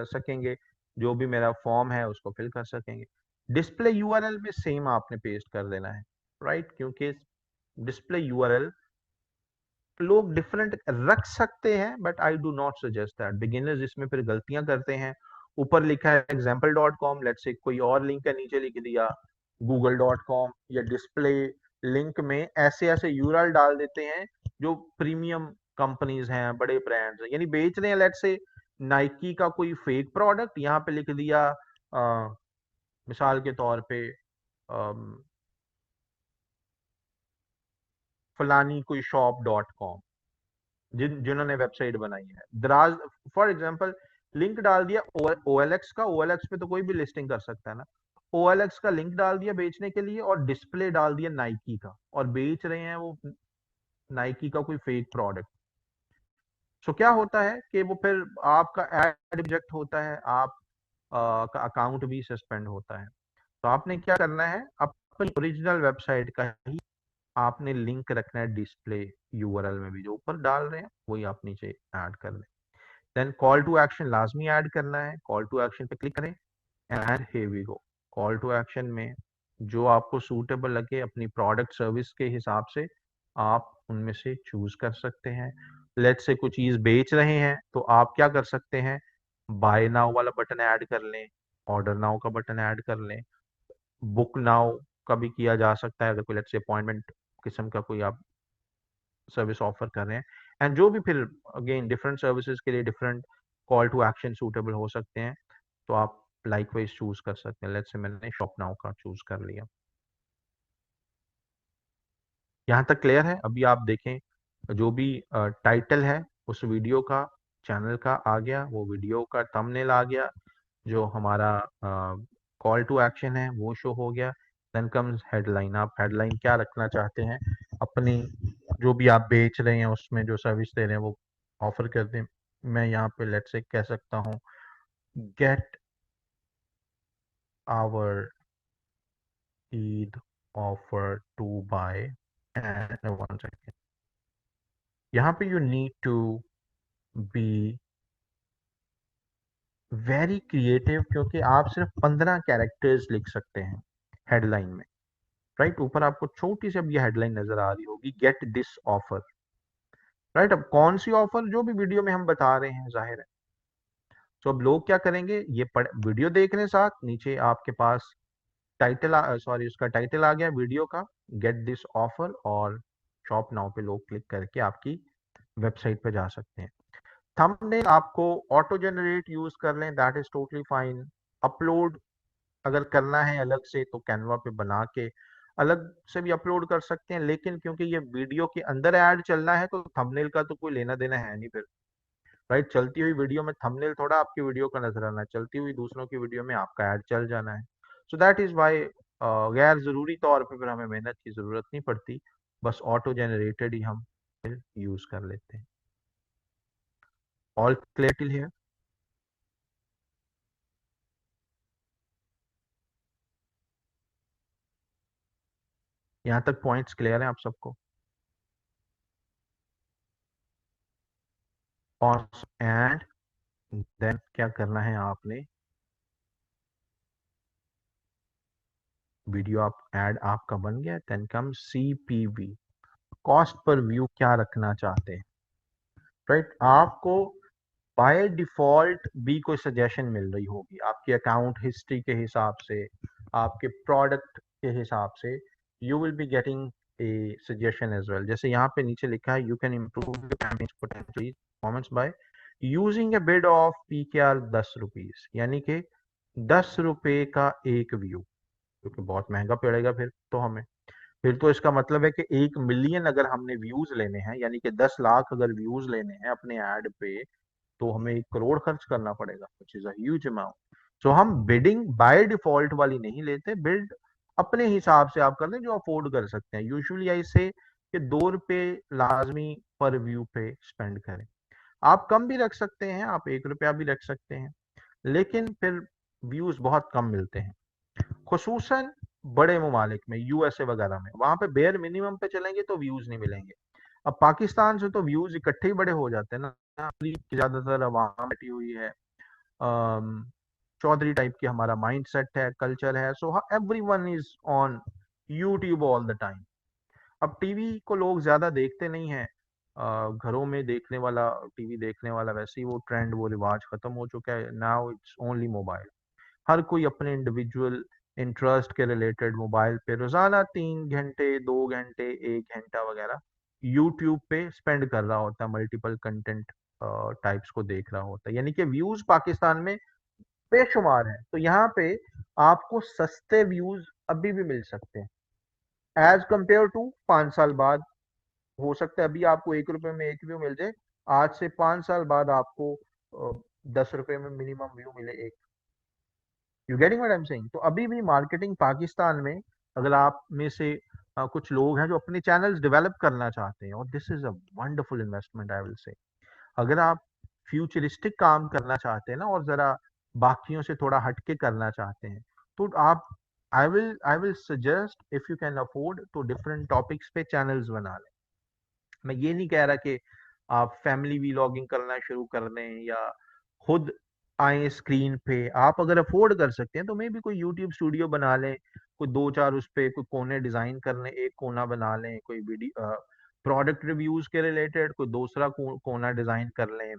S1: सकेंगे, जो भी मेरा फॉर्म है उसको फिल कर सकेंगे। डिस्प्ले यूआरएल में सेम आपने पेस्ट कर देना है, राइट, क्योंकि डिस्प्ले यूआरएल लोग डिफरेंट रख सकते हैं, but I do not suggest that. Beginners इसमें फिर गलतियां करते हैं। ऊपर लिखा है example.com, लेट्स से कोई और लिंक है, नीचे लिख दिया google.com, या डिस्प्ले लिंक में ऐसे ऐसे यूआरएल डाल देते हैं जो प्रीमियम कंपनीज हैं, बड़े ब्रांड्स हैं, यानी बेच रहे हैं। लेट्स से नाइकी का कोई फेक प्रोडक्ट यहाँ पे लिख दिया, मिसाल के तौर पे फलानी कोई shop.com, जिन्होंने वेबसाइट बनाई है दराज, फॉर एग्जांपल लिंक डाल दिया ओएलएक्स का, ओएलएक्स पे तो कोई भी लिस्टिंग कर सकता है ना, ओएलएक्स का लिंक डाल दिया बेचने के लिए, और डिस्प्ले डाल दिया नाइकी का, और बेच रहे हैं वो नाइकी का कोई फेक प्रोडक्ट। सो क्या होता है कि वो फिर आपका एड रिजेक्ट होता है, आप का अकाउंट भी सस्पेंड होता है। तो आपने क्या करना है, अपनी ओरिजिनल वेबसाइट का ही आपने लिंक रखना है डिस्प्ले यूआरएल में भी, जो ऊपर डाल रहे हैं वही आप नीचे ऐड कर लें। देन कॉल टू एक्शन लाजमी ऐड करना है, कॉल टू एक्शन पे क्लिक करें and here we go. Call to action में जो आपको सूटेबल लगे अपनी प्रोडक्ट सर्विस के हिसाब से आप उनमें से चूज कर सकते हैं। लेट्स से कुछ चीज बेच रहे हैं तो आप क्या कर सकते हैं, बाय नाउ वाला बटन ऐड कर लें, ऑर्डर नाउ का बटन ऐड कर लें, बुक नाउ का भी किया जा सकता है अगर कोई लेट्स से अपॉइंटमेंट किस्म का कोई आप सर्विस ऑफर कर रहे हैं। एंड जो भी फिर अगेन डिफरेंट सर्विसेज के लिए different call to action suitable हो सकते हैं, तो आप लाइक वाइज चूज कर सकते हैं। लेट्स से मैंने शॉप नाउ का चूज कर लिया। यहाँ तक क्लियर है। अभी आप देखें जो भी टाइटल है उस वीडियो का, चैनल का आ गया, वो वीडियो का थंबनेल आ गया, जो हमारा कॉल टू एक्शन है वो शो हो गया। देन कम्स हेडलाइन, आप हेडलाइन क्या रखना चाहते हैं अपनी, जो भी आप बेच रहे हैं उसमें जो सर्विस दे रहे हैं वो ऑफर कर दें। मैं यहाँ पे लेट्स से कह सकता हूँ get our Eid offer to buy and one second, यहाँ पे you need to be very creative, क्योंकि आप सिर्फ 15 कैरेक्टर्स लिख सकते हैं हेडलाइन में। राइट, ऊपर आपको छोटी सी अब ये हेडलाइन नजर आ रही होगी, गेट दिस ऑफर। राइट, अब कौन सी ऑफर, जो भी वीडियो में हम बता रहे हैं जाहिर है। तो अब लोग क्या करेंगे, ये वीडियो देखने साथ नीचे आपके पास टाइटल, सॉरी उसका टाइटल आ गया वीडियो का, गेट दिस ऑफर, और शॉप नाउ पे लोग क्लिक करके आपकी वेबसाइट पे जा सकते हैं। थंबनेल आपको ऑटो जनरेट यूज कर लें, that is totally fine. Upload अगर करना है अलग से तो कैनवा पे बना के अलग से भी अपलोड कर सकते हैं, लेकिन क्योंकि ये वीडियो के अंदर ऐड चलना है तो थंबनेल का तो कोई लेना देना है नहीं फिर। राइट, चलती हुई वीडियो में थंबनेल थोड़ा आपकी वीडियो का नजर आना है, चलती हुई दूसरों की वीडियो में आपका ऐड चल जाना है। सो दैट इज वाई गैर जरूरी तौर पे फिर हमें मेहनत की जरूरत नहीं पड़ती, बस ऑटो जनरेटेड ही हम यूज कर लेते हैं। ऑल क्लियर है? यहाँ तक पॉइंट्स क्लियर हैं आप सबको? और एंड देन क्या करना है आपने, वीडियो आप ऐड आपका बन गया, देन कम सीपीवी, कॉस्ट पर व्यू क्या रखना चाहते हैं। राइट, आपको बाय डिफॉल्ट भी कोई सजेशन मिल रही होगी आपकी अकाउंट हिस्ट्री के हिसाब से, आपके प्रोडक्ट के हिसाब से, you will be getting a suggestion as well. जैसे यहाँ पे नीचे लिखा है, you can improve your campaign potentially performance by using a bid of PKR 10 rupees, यानी कि 10 रुपए का एक व्यू, क्योंकि बहुत महंगा पड़ेगा फिर तो हमें। फिर तो इसका मतलब है कि 1 मिलियन अगर हमने व्यूज लेने हैं, यानी कि 10 लाख अगर व्यूज लेने हैं अपने ऐड पे, तो हमें 1 करोड़ खर्च करना पड़ेगा, which is a huge amount. So हम बिडिंग बाय डिफॉल्ट वाली नहीं लेते, बिल्ड अपने हिसाब से आप कर लें जो अफोर्ड कर सकते हैं। यूजुअली ऐसे कि 2 रुपए लाजमी पर व्यू पे स्पेंड करें। आप कम भी रख सकते हैं, आप 1 रुपया भी रख सकते हैं, लेकिन फिर व्यूज बहुत कम मिलते हैं, खुसूसन बड़े ममालिक में, यूएसए वगैरह में, वहां पे बेयर मिनिमम पे चलेंगे तो व्यूज नहीं मिलेंगे। अब पाकिस्तान से तो व्यूज इकट्ठे ही बड़े हो जाते हैं ना, ज्यादातर आवाम बैठी हुई है, अम, चौधरी टाइप की हमारा माइंड सेट है, कल्चर है, so every one is on YouTube all the time. अब टीवी को लोग ज्यादा देखते नहीं है, घरों में देखने वाला, टीवी देखने वाला वैसे ही वो ट्रेंड, वो रिवाज खत्म हो चुका है, नाउ इट्स ओनली मोबाइल। हर कोई अपने इंडिविजुअल इंटरेस्ट के रिलेटेड मोबाइल पे रोजाना 3 घंटे, 2 घंटे, 1 घंटा वगैरह यूट्यूब पे स्पेंड कर रहा होता है, मल्टीपल कंटेंट टाइप्स को देख रहा होता है, यानी कि व्यूज पाकिस्तान में बेशुमार है। तो यहाँ पे आपको सस्ते व्यूज अभी भी मिल सकते हैं एज कंपेयर टू 5 साल बाद। हो सकता है अभी आपको 1 रुपए में एक व्यू मिल जाए, आज से 5 साल बाद आपको 10 रुपए में मिनिमम व्यू मिले एक। You getting what I am saying? तो अभी भी मार्केटिंग पाकिस्तान में, अगर आप में से कुछ लोग हैं जो अपने चैनल्स डेवलप करना चाहते हैं, और this is a wonderful investment I will say, अगर आप फ्यूचरिस्टिक काम करना चाहते हैं ना, और जरा बाकियों से थोड़ा हटके करना चाहते हैं, तो आप, I will suggest, if you can afford, तो डिफरेंट टॉपिक्स पे चैनल्स बना लें। मैं ये नहीं कह रहा कि आप फैमिली वीलॉगिंग करना शुरू कर दें या खुद आए स्क्रीन पे, आप अगर अफोर्ड कर सकते हैं तो मे भी कोई यूट्यूब स्टूडियो बना लें, कोई 2 4 उस पे कोई कोने डिजाइन कर लें, एक कोना बना लें कोई वीडियो प्रोडक्ट रिव्यूज के रिलेटेड, कोई दूसरा कोना डिजाइन कर लें,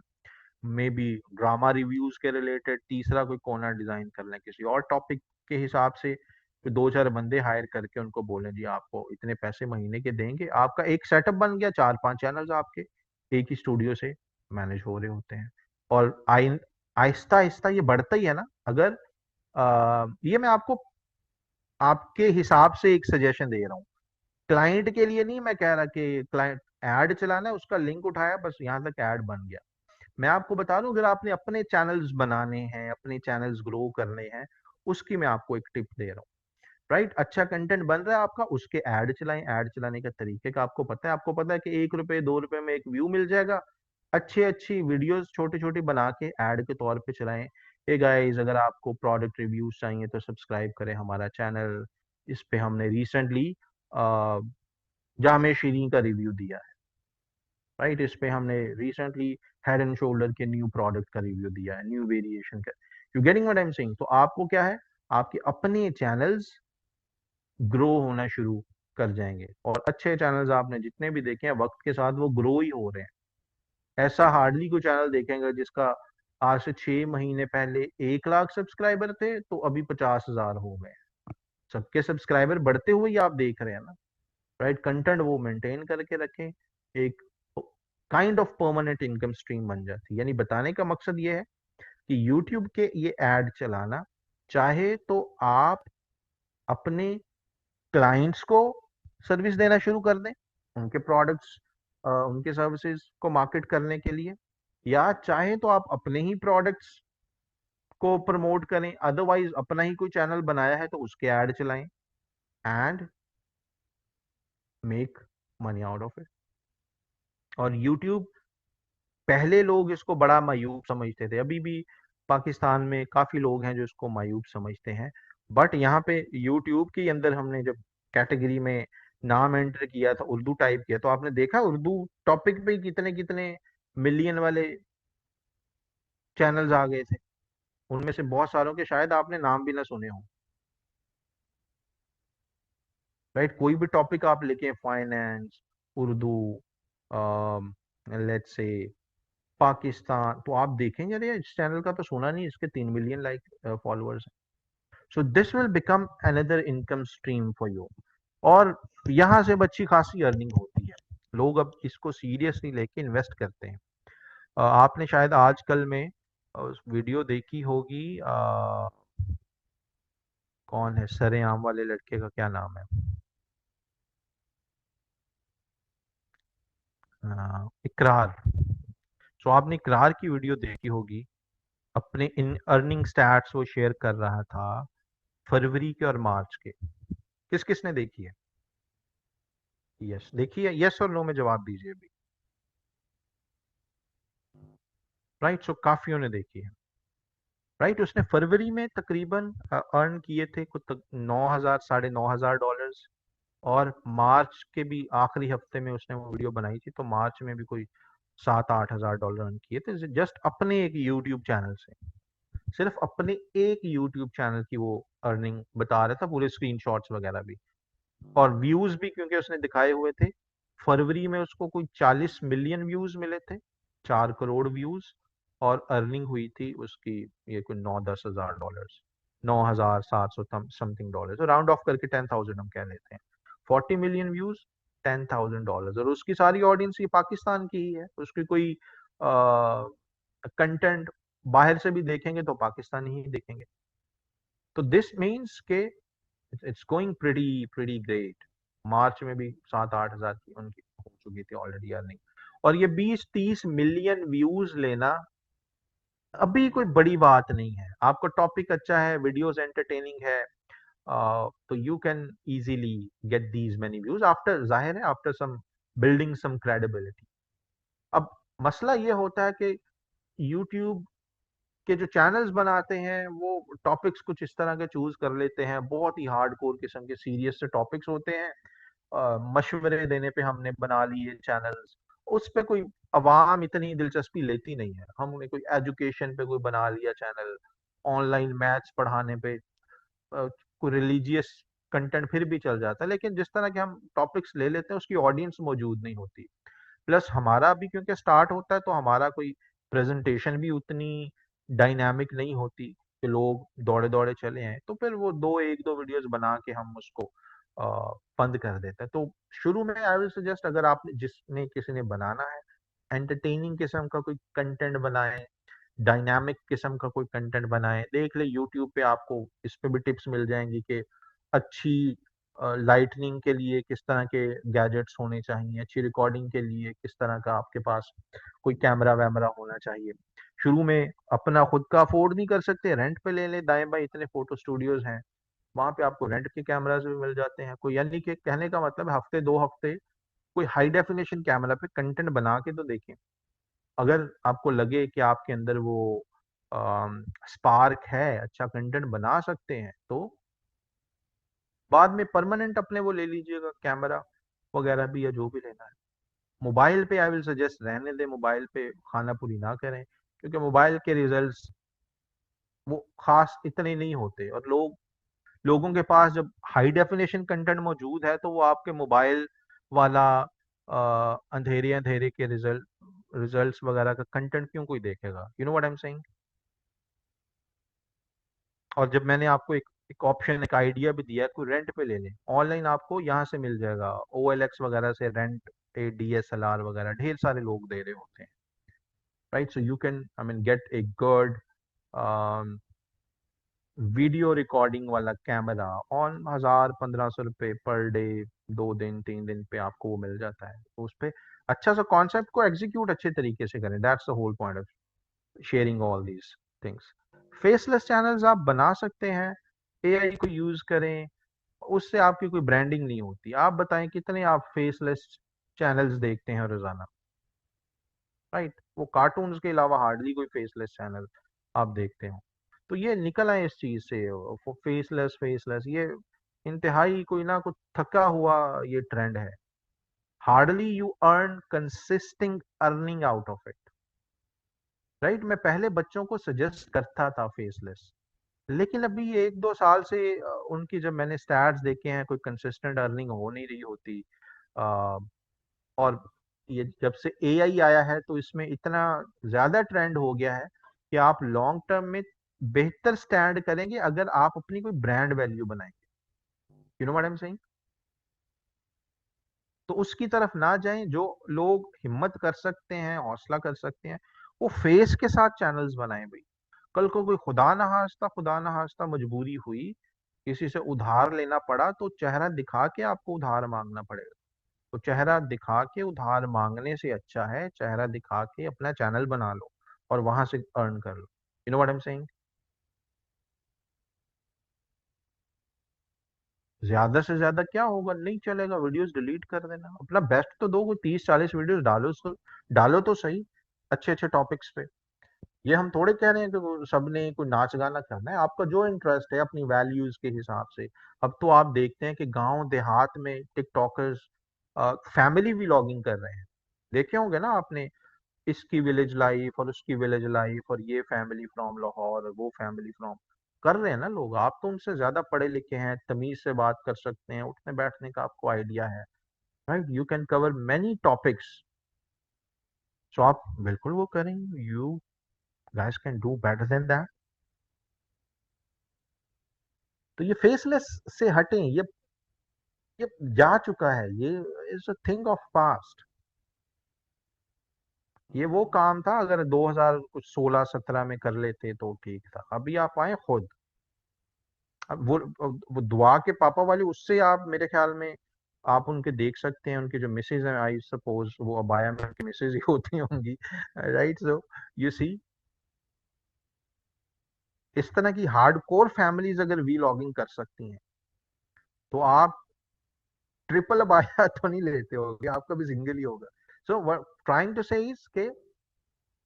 S1: मे बी ड्रामा रिव्यूज के रिलेटेड तीसरा कोई कोना डिजाइन कर लें, किसी और टॉपिक के हिसाब से, फिर 2 4 बंदे हायर करके उनको बोलें जी आपको इतने पैसे महीने के देंगे, आपका एक सेटअप बन गया, 4 5 चैनल्स आपके एक ही स्टूडियो से मैनेज हो रहे होते हैं। और आहिस्ता आहिस्ता ये बढ़ता ही है ना। अगर ये मैं आपको आपके हिसाब से एक सजेशन दे रहा हूँ, क्लाइंट के लिए नहीं मैं कह रहा कि क्लाइंट ऐड चलाना है, उसका लिंक उठाया बस यहाँ तक ऐड बन गया। मैं आपको बता दूं, अगर आपने अपने चैनल्स बनाने हैं, अपने चैनल्स ग्रो करने हैं, उसकी मैं आपको एक टिप दे रहा हूँ। राइट, अच्छा कंटेंट बन रहा है आपका, उसके ऐड चलाएं, ऐड चलाने का तरीके का आपको पता है, आपको पता है कि 1 रुपए 2 रुपए में एक व्यू मिल जाएगा, अच्छी अच्छी वीडियोस छोटी छोटी बना के ऐड के तौर पे चलाएं। हे गाइस, अगर आपको प्रोडक्ट रिव्यूज चाहिए तो सब्सक्राइब करें हमारा चैनल, इस पे हमने रिसेंटली जामे शीरीन का रिव्यू दिया है। राइट। इस पे हमने रिसेंटली हेड एंड शोल्डर के न्यू प्रोडक्ट का रिव्यू दिया है, न्यू वेरिएशन का। You getting what I am saying? तो आपको क्या है, आपके अपने चैनल्स ग्रो होना शुरू कर जाएंगे, और अच्छे चैनल्स आपने जितने भी देखे हैं वक्त के साथ वो ग्रो ही हो रहे हैं। ऐसा हार्डली कोई चैनल देखेंगे जिसका आज से 6 महीने पहले 1 लाख सब्सक्राइबर थे तो अभी 50,000 हो गए। सबके सब्सक्राइबर बढ़ते हुए ही आप देख रहे हैं ना। राइट, कंटेंट वो मेंटेन करके रखें, एक kind of permanent income stream बन जाती है। यानी बताने का मकसद ये है कि यूट्यूब के ये एड चलाना, चाहे तो आप अपने क्लाइंट्स को सर्विस देना शुरू कर दें, उनके प्रोडक्ट्स, उनके सर्विसेज को मार्केट करने के लिए, या चाहे तो आप अपने ही प्रोडक्ट्स को प्रमोट करें, अदरवाइज अपना ही कोई चैनल बनाया है तो उसके ऐड चलाएं and make money out of it. और यूट्यूब, पहले लोग इसको बड़ा मायूब समझते थे, अभी भी पाकिस्तान में काफी लोग हैं जो इसको मायूब समझते हैं, बट यहाँ पे यूट्यूब के अंदर हमने जब कैटेगरी में नाम एंटर किया था, उर्दू टाइप किया, तो आपने देखा उर्दू टॉपिक पे कितने कितने मिलियन वाले चैनल्स आ गए थे। उनमें से बहुत सारों के शायद आपने नाम भी ना सुने हो। राइट, कोई भी टॉपिक आप लेके, finance, Urdu, let's say Pakistan, तो आप देखेंगे अरे इस चैनल का तो सुना नहीं, इसके 3 मिलियन लाइक फॉलोअर्स हैं। So this will become another income stream for you, और यहाँ से अच्छी खासी अर्निंग होती है। लोग अब इसको सीरियसली लेके इन्वेस्ट करते हैं। आपने शायद आजकल में वीडियो देखी होगी, कौन है सरेआम वाले लड़के का, क्या नाम है, इकरार। सो आपने इकरार की वीडियो देखी होगी, अपने इन अर्निंग स्टैट्स वो शेयर कर रहा था फरवरी के और मार्च के। किस किसने देखी है? यस, देखी है, यस और नो में जवाब दीजिए अभी। राइट, सो काफियों ने देखी है। राइट, उसने फरवरी में तकरीबन अर्न किए थे कुछ 9,000 $9,500, और मार्च के भी आखिरी हफ्ते में उसने वो वीडियो बनाई थी तो मार्च में भी कोई $7,000-8,000 अर्न किए थे, जस्ट अपने एक यूट्यूब चैनल से। सिर्फ अपने एक यूट्यूब चैनल की वो अर्निंग बता रहा था, पूरे स्क्रीनशॉट्स वगैरह भी, और व्यूज भी क्योंकि उसने दिखाए हुए थे। फरवरी में उसको कोई 40 मिलियन व्यूज मिले थे, 4 करोड़ व्यूज, और अर्निंग हुई थी उसकी ये कोई 9-10 हज़ार dollars, 9,700 something dollars, round of करके 10,000 हम कह लेते हैं। 40 मिलियन व्यूज, $10,000, और उसकी सारी ऑडियंस ये पाकिस्तान की ही है, उसकी कोई कंटेंट बाहर से भी देखेंगे तो पाकिस्तानी ही देखेंगे। तो दिस मीन्स के it's going pretty pretty great. March में भी 7-8 हज़ार की उनकी हो चुकी थी ऑलरेडी अर्निंग, और ये 20-30 मिलियन व्यूज लेना अभी कोई बड़ी बात नहीं है। आपका टॉपिक अच्छा है, वीडियोस एंटरटेनिंग है, तो you can easily get these many views after, जाहिर है after some building some credibility. अब मसला ये होता है कि यूट्यूब के जो चैनल्स बनाते हैं वो टॉपिक्स कुछ इस तरह के चूज कर लेते हैं, बहुत ही हार्डकोर किस्म के सीरियस से टॉपिक्स होते हैं। मशवरे देने पे हमने बना लिए चैनल्स, उस पे कोई अवाम इतनी दिलचस्पी लेती नहीं है। हमने कोई एजुकेशन पे कोई बना लिया चैनल, ऑनलाइन मैथ्स पढ़ाने पे, कोई रिलीजियस कंटेंट फिर भी चल जाता है, लेकिन जिस तरह के हम टॉपिक्स ले लेते हैं उसकी ऑडियंस मौजूद नहीं होती। प्लस हमारा भी क्योंकि स्टार्ट होता है तो हमारा कोई प्रेजेंटेशन भी उतनी डायनामिक नहीं होती कि लोग दौड़े दौड़े चले हैं, तो फिर वो एक दो वीडियोस बना के हम उसको बंद कर देते हैं। तो शुरू में आई विल सजेस्ट, अगर आपने जिसने किसी ने बनाना है, एंटरटेनिंग किस्म का कोई कंटेंट बनाए, डायनामिक किस्म का कोई कंटेंट बनाए, देख ले यूट्यूब पे आपको इस पे भी टिप्स मिल जाएंगी कि अच्छी लाइटनिंग के लिए किस तरह के गैजेट्स होने चाहिए, अच्छी रिकॉर्डिंग के लिए किस तरह का आपके पास कोई कैमरा वैमरा होना चाहिए। शुरू में अपना खुद का अफोर्ड नहीं कर सकते, रेंट पे ले ले, दाएं बाएं इतने फोटो स्टूडियोज हैं, वहां पे आपको रेंट के कैमराज भी मिल जाते हैं। कोई, यानी कि कहने का मतलब है हफ्ते 2 हफ्ते कोई हाई डेफिनेशन कैमरा पे कंटेंट बना के तो देखें। अगर आपको लगे कि आपके अंदर वो स्पार्क है, अच्छा कंटेंट बना सकते हैं, तो बाद में परमानेंट अपने वो ले लीजिएगा कैमरा वगैरह भी, या जो भी लेना है। मोबाइल पे आई विल सजेस्ट रहने दें, मोबाइल पे खाना पूरी ना करें, क्योंकि मोबाइल के रिजल्ट्स वो खास इतने नहीं होते, और लोगों के पास जब हाई डेफिनेशन कंटेंट मौजूद है तो वो आपके मोबाइल वाला अंधेरे अंधेरे के रिजल्ट्स वगैरह का कंटेंट क्यों कोई देखेगा, you know what I am saying. और जब मैंने आपको एक ऑप्शन, एक आइडिया भी दिया है, कोई रेंट पे ले लें, ऑनलाइन आपको यहाँ से मिल जाएगा, OLX वगैरह से रेंट ए DSLR वगैरह ढेर सारे लोग दे रहे होते हैं, right. So you can I mean gate a good video recording वाला कैमरा ऑन 1000-1500 रुपये पर डे, 2 दिन 3 दिन पे आपको वो मिल जाता है, तो उस पे अच्छा सा कॉन्सेप्ट को एग्जीक्यूट अच्छे तरीके से करें, that's the whole point of sharing all these things. Faceless channels आप बना सकते हैं, AI को यूज करें, उससे आपकी कोई ब्रांडिंग नहीं होती। आप बताएं कितने आप फेसलेस चैनल्स देखते हैं रोजाना, राइट। वो कार्टून्स के अलावा हार्डली कोई फेसलेस चैनल आप देखते हो। तो ये निकल आए इस चीज से, फेसलेस फेसलेस, ये इंतहाई कोई ना कुछ थका हुआ ये ट्रेंड है। Hardly you earn consisting earning out of it, right. मैं पहले बच्चों को सजेस्ट करता था फेसलेस, लेकिन अभी 1-2 साल से उनकी जब मैंने स्टैट्स देखे हैं, कोई कंसिस्टेंट अर्निंग हो नहीं रही होती। अ, और ये जब से AI आया है तो इसमें इतना ज्यादा ट्रेंड हो गया है कि आप लॉन्ग टर्म में बेहतर स्टैंड करेंगे अगर आप अपनी कोई ब्रांड वैल्यू बनाएंगे, you know what I am saying. तो उसकी तरफ ना जाएं, जो लोग हिम्मत कर सकते हैं, हौसला कर सकते हैं, वो फेस के साथ चैनल्स बनाएं भाई। कल को कोई खुदा ना खास्ता मजबूरी हुई, किसी से उधार लेना पड़ा, तो चेहरा दिखा के आपको उधार मांगना पड़ेगा। तो चेहरा दिखा के उधार मांगने से अच्छा है चेहरा दिखा के अपना चैनल बना लो और वहां से अर्न कर लो, you know what I am saying. ज्यादा से ज्यादा क्या होगा, नहीं चलेगा, वीडियोस डिलीट कर देना, अपना बेस्ट तो दो, कोई 30-40 वीडियोस डालो, उसको डालो तो सही, अच्छे अच्छे टॉपिक्स पे। ये हम थोड़े कह रहे हैं कि सबने कोई नाच गाना करना है, आपका जो इंटरेस्ट है अपनी वैल्यूज के हिसाब से। अब तो आप देखते हैं कि गांव देहात में टिकटॉकर्स फैमिली व्लॉगिंग कर रहे हैं, देखे होंगे ना आपने, इसकी विलेज लाइफ और उसकी विलेज लाइफ, और ये फैमिली फ्रॉम लाहौर और वो फैमिली फ्रॉम, कर रहे हैं ना लोग। आप तो उनसे ज्यादा पढ़े लिखे हैं, तमीज से बात कर सकते हैं, उठने बैठने का आपको आइडिया है, right. You can cover many topics, so आप बिल्कुल वो करें, you guys can do better than that. तो ये फेसलेस से हटें, ये जा चुका है, ये is a thing of past. ये वो काम था अगर 2000 कुछ 16-17 में कर लेते तो ठीक था, अभी आप आए खुद। अब वो दुआ के पापा वाली, उससे आप मेरे ख्याल में आप उनके देख सकते हैं, उनके जो मिसेज हैं, आई सपोज वो अबाया में उनकी मिसेज ही होती होंगी, राइट। सो यू सी, इस तरह की हार्डकोर फैमिलीज अगर वीलॉगिंग कर सकती हैं, तो आप ट्रिपल अबाया तो नहीं लेते होगे, आपका भी सिंगल ही होगा। सो ट्राइंग टू से इज के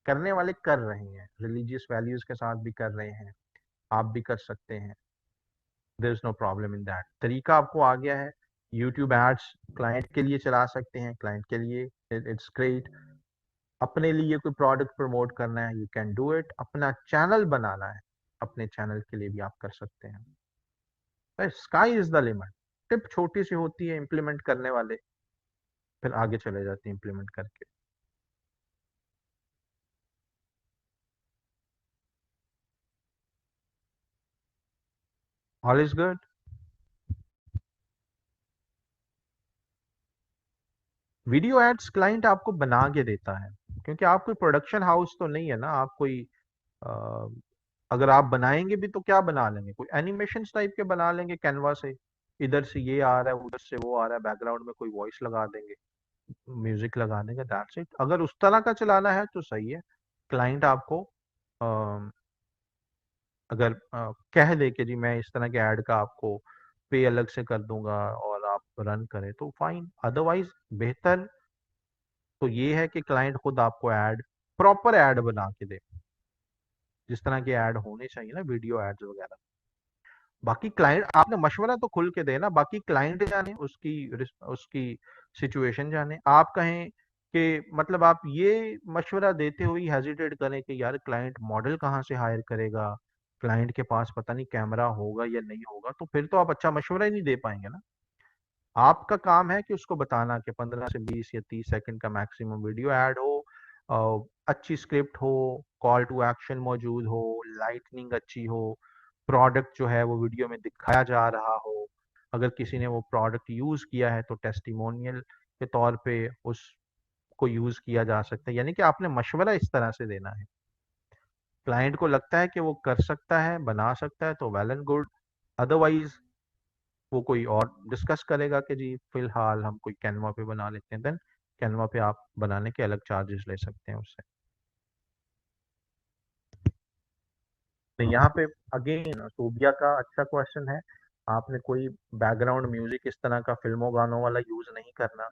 S1: करने वाले कर रहे हैं, रिलीजियस वैल्यूज के साथ भी कर रहे हैं, आप भी कर सकते हैं, there is no problem in that. तरीका आपको आ गया है, यूट्यूब एड्स क्लाइंट के लिए चला सकते हैं, क्लाइंट के लिए इट्स ग्रेट। अपने लिए कोई प्रोडक्ट प्रमोट करना है, यू कैन डू इट। अपना चैनल बनाना है, अपने चैनल के लिए भी आप कर सकते हैं। Sky is the limit. Tip छोटी सी होती है, इंप्लीमेंट करने वाले फिर आगे चले जाते हैं इंप्लीमेंट करके। All is good. Video ads client आपको बना के देता है, क्योंकि आप कोई प्रोडक्शन हाउस तो नहीं है ना, आप कोई अ, अगर आप बनाएंगे भी तो क्या बना लेंगे, कोई एनिमेशन टाइप के बना लेंगे कैनवा से, इधर से ये आ रहा है उधर से वो आ रहा है, बैकग्राउंड में कोई वॉइस लगा देंगे, म्यूजिक लगा देंगे, दैट्स इट। अगर उस तरह का चलाना है तो सही है, क्लाइंट आपको अगर कह दे कि जी मैं इस तरह के ऐड का आपको पे अलग से कर दूंगा और आप रन करें तो फाइन, अदरवाइज बेहतर तो ये है कि क्लाइंट खुद आपको ऐड, प्रॉपर ऐड बना के दे, जिस तरह के ऐड होने चाहिए ना, वीडियो एड्स वगैरह। बाकी क्लाइंट आपने मशवरा तो खुल के देना, बाकी क्लाइंट जाने, उसकी उसकी सिचुएशन जाने। आप कहें कि मतलब आप ये मशवरा देते हुए हेजिटेट करें कि यार क्लाइंट मॉडल कहाँ से हायर करेगा, क्लाइंट के पास पता नहीं कैमरा होगा या नहीं होगा, तो फिर तो आप अच्छा मशवरा ही नहीं दे पाएंगे ना। आपका काम है कि उसको बताना कि 15 से 20 या 30 सेकंड का मैक्सिमम वीडियो ऐड हो, अच्छी स्क्रिप्ट हो, कॉल टू एक्शन मौजूद हो, लाइटनिंग अच्छी हो, प्रोडक्ट जो है वो वीडियो में दिखाया जा रहा हो, अगर किसी ने वो प्रोडक्ट यूज किया है तो टेस्टिमोनियल के तौर पे उसको यूज किया जा सकता है। यानी कि आपने मशवरा इस तरह से देना है, क्लाइंट को लगता है कि वो कर सकता है, बना सकता है, तो वेल एंड गुड। अदरवाइज वो कोई और डिस्कस करेगा कि जी फिलहाल हम कोई कैनवा पे बना लेते हैं, देन कैनवा पे आप बनाने के अलग चार्जेस ले सकते हैं उससे। तो यहाँ पे अगेन सोबिया का अच्छा क्वेश्चन है, आपने कोई बैकग्राउंड म्यूजिक इस तरह का फिल्मों गानों वाला यूज नहीं करना,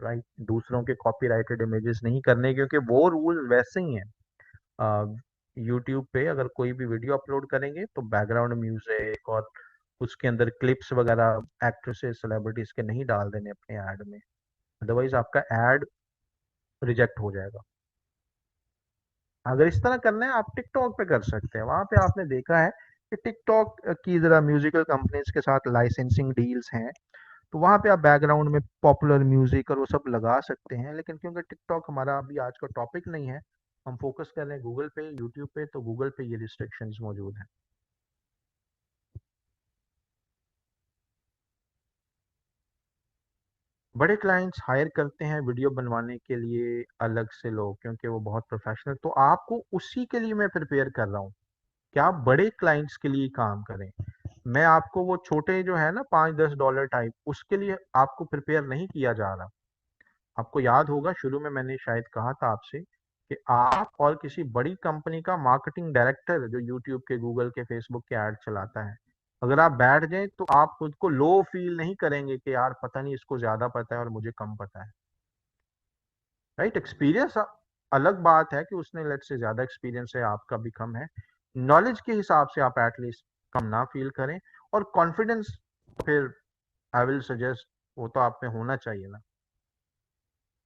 S1: राइट, दूसरों के कॉपीराइटेड इमेजेस नहीं करने, क्योंकि वो रूल वैसे ही हैं। यूट्यूब पे अगर कोई भी वीडियो अपलोड करेंगे तो बैकग्राउंड म्यूजिक और उसके अंदर क्लिप्स वगैरह एक्ट्रेसेस सेलिब्रिटीज के नहीं डाल देने अपने ऐड में, अदरवाइज आपका ऐड रिजेक्ट हो जाएगा। अगर इस तरह करना है आप टिकटॉक पे कर सकते हैं, वहां पे आपने देखा है कि टिकटॉक की जरा म्यूजिकल कंपनीज के साथ लाइसेंसिंग डील्स हैं, तो वहां पे आप बैकग्राउंड में पॉपुलर म्यूजिक और वो सब लगा सकते हैं। लेकिन क्योंकि टिकटॉक हमारा अभी आज का टॉपिक नहीं है, हम फोकस कर रहे हैं गूगल पे यूट्यूब पे, तो गूगल पे ये रिस्ट्रिक्शंस मौजूद हैं। बड़े क्लाइंट्स हायर करते हैं वीडियो बनवाने के लिए अलग से लोग, क्योंकि वो बहुत प्रोफेशनल, तो आपको उसी के लिए मैं प्रिपेयर कर रहा हूँ कि आप बड़े क्लाइंट्स के लिए काम करें। मैं आपको वो छोटे जो है ना $5-10 टाइप, उसके लिए आपको प्रिपेयर नहीं किया जा रहा। आपको याद होगा शुरू में मैंने शायद कहा था आपसे कि आप और किसी बड़ी कंपनी का मार्केटिंग डायरेक्टर जो यूट्यूब के, गूगल के, फेसबुक के ऐड चलाता है, अगर आप बैठ जाएं तो आप खुद को लो फील नहीं करेंगे कि यार पता नहीं इसको ज्यादा पता है और मुझे कम पता है। राइट, एक्सपीरियंस अलग बात है कि उसने लेट से ज्यादा एक्सपीरियंस है, आपका भी कम है, नॉलेज के हिसाब से आप एटलीस्ट कम ना फील करें। और कॉन्फिडेंस फिर आई विल सजेस्ट वो तो आप में होना चाहिए ना।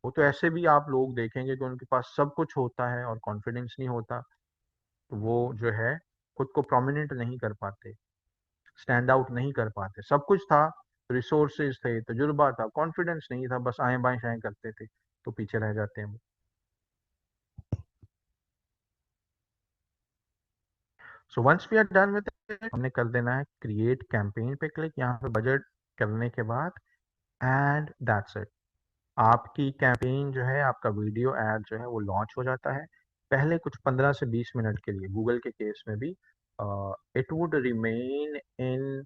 S1: वो तो ऐसे भी आप लोग देखेंगे कि उनके पास सब कुछ होता है और कॉन्फिडेंस नहीं होता, तो वो जो है खुद को प्रोमिनेंट नहीं कर पाते, स्टैंड आउट नहीं कर पाते। सब कुछ था, रिसोर्सेज थे, तजुर्बा था, कॉन्फिडेंस नहीं था, बस आए बाएं शाएं करते थे, तो पीछे रह जाते हैं वो। So once we are done with it, हमने कर देना है क्रिएट कैंपेन पे क्लिक, यहाँ पे बजट करने के बाद, एंड दैट्स इट। आपकी कैंपेन जो है, आपका वीडियो ऐड जो है वो लॉन्च हो जाता है। पहले कुछ 15 से 20 मिनट के लिए गूगल के केस में भी it would remain in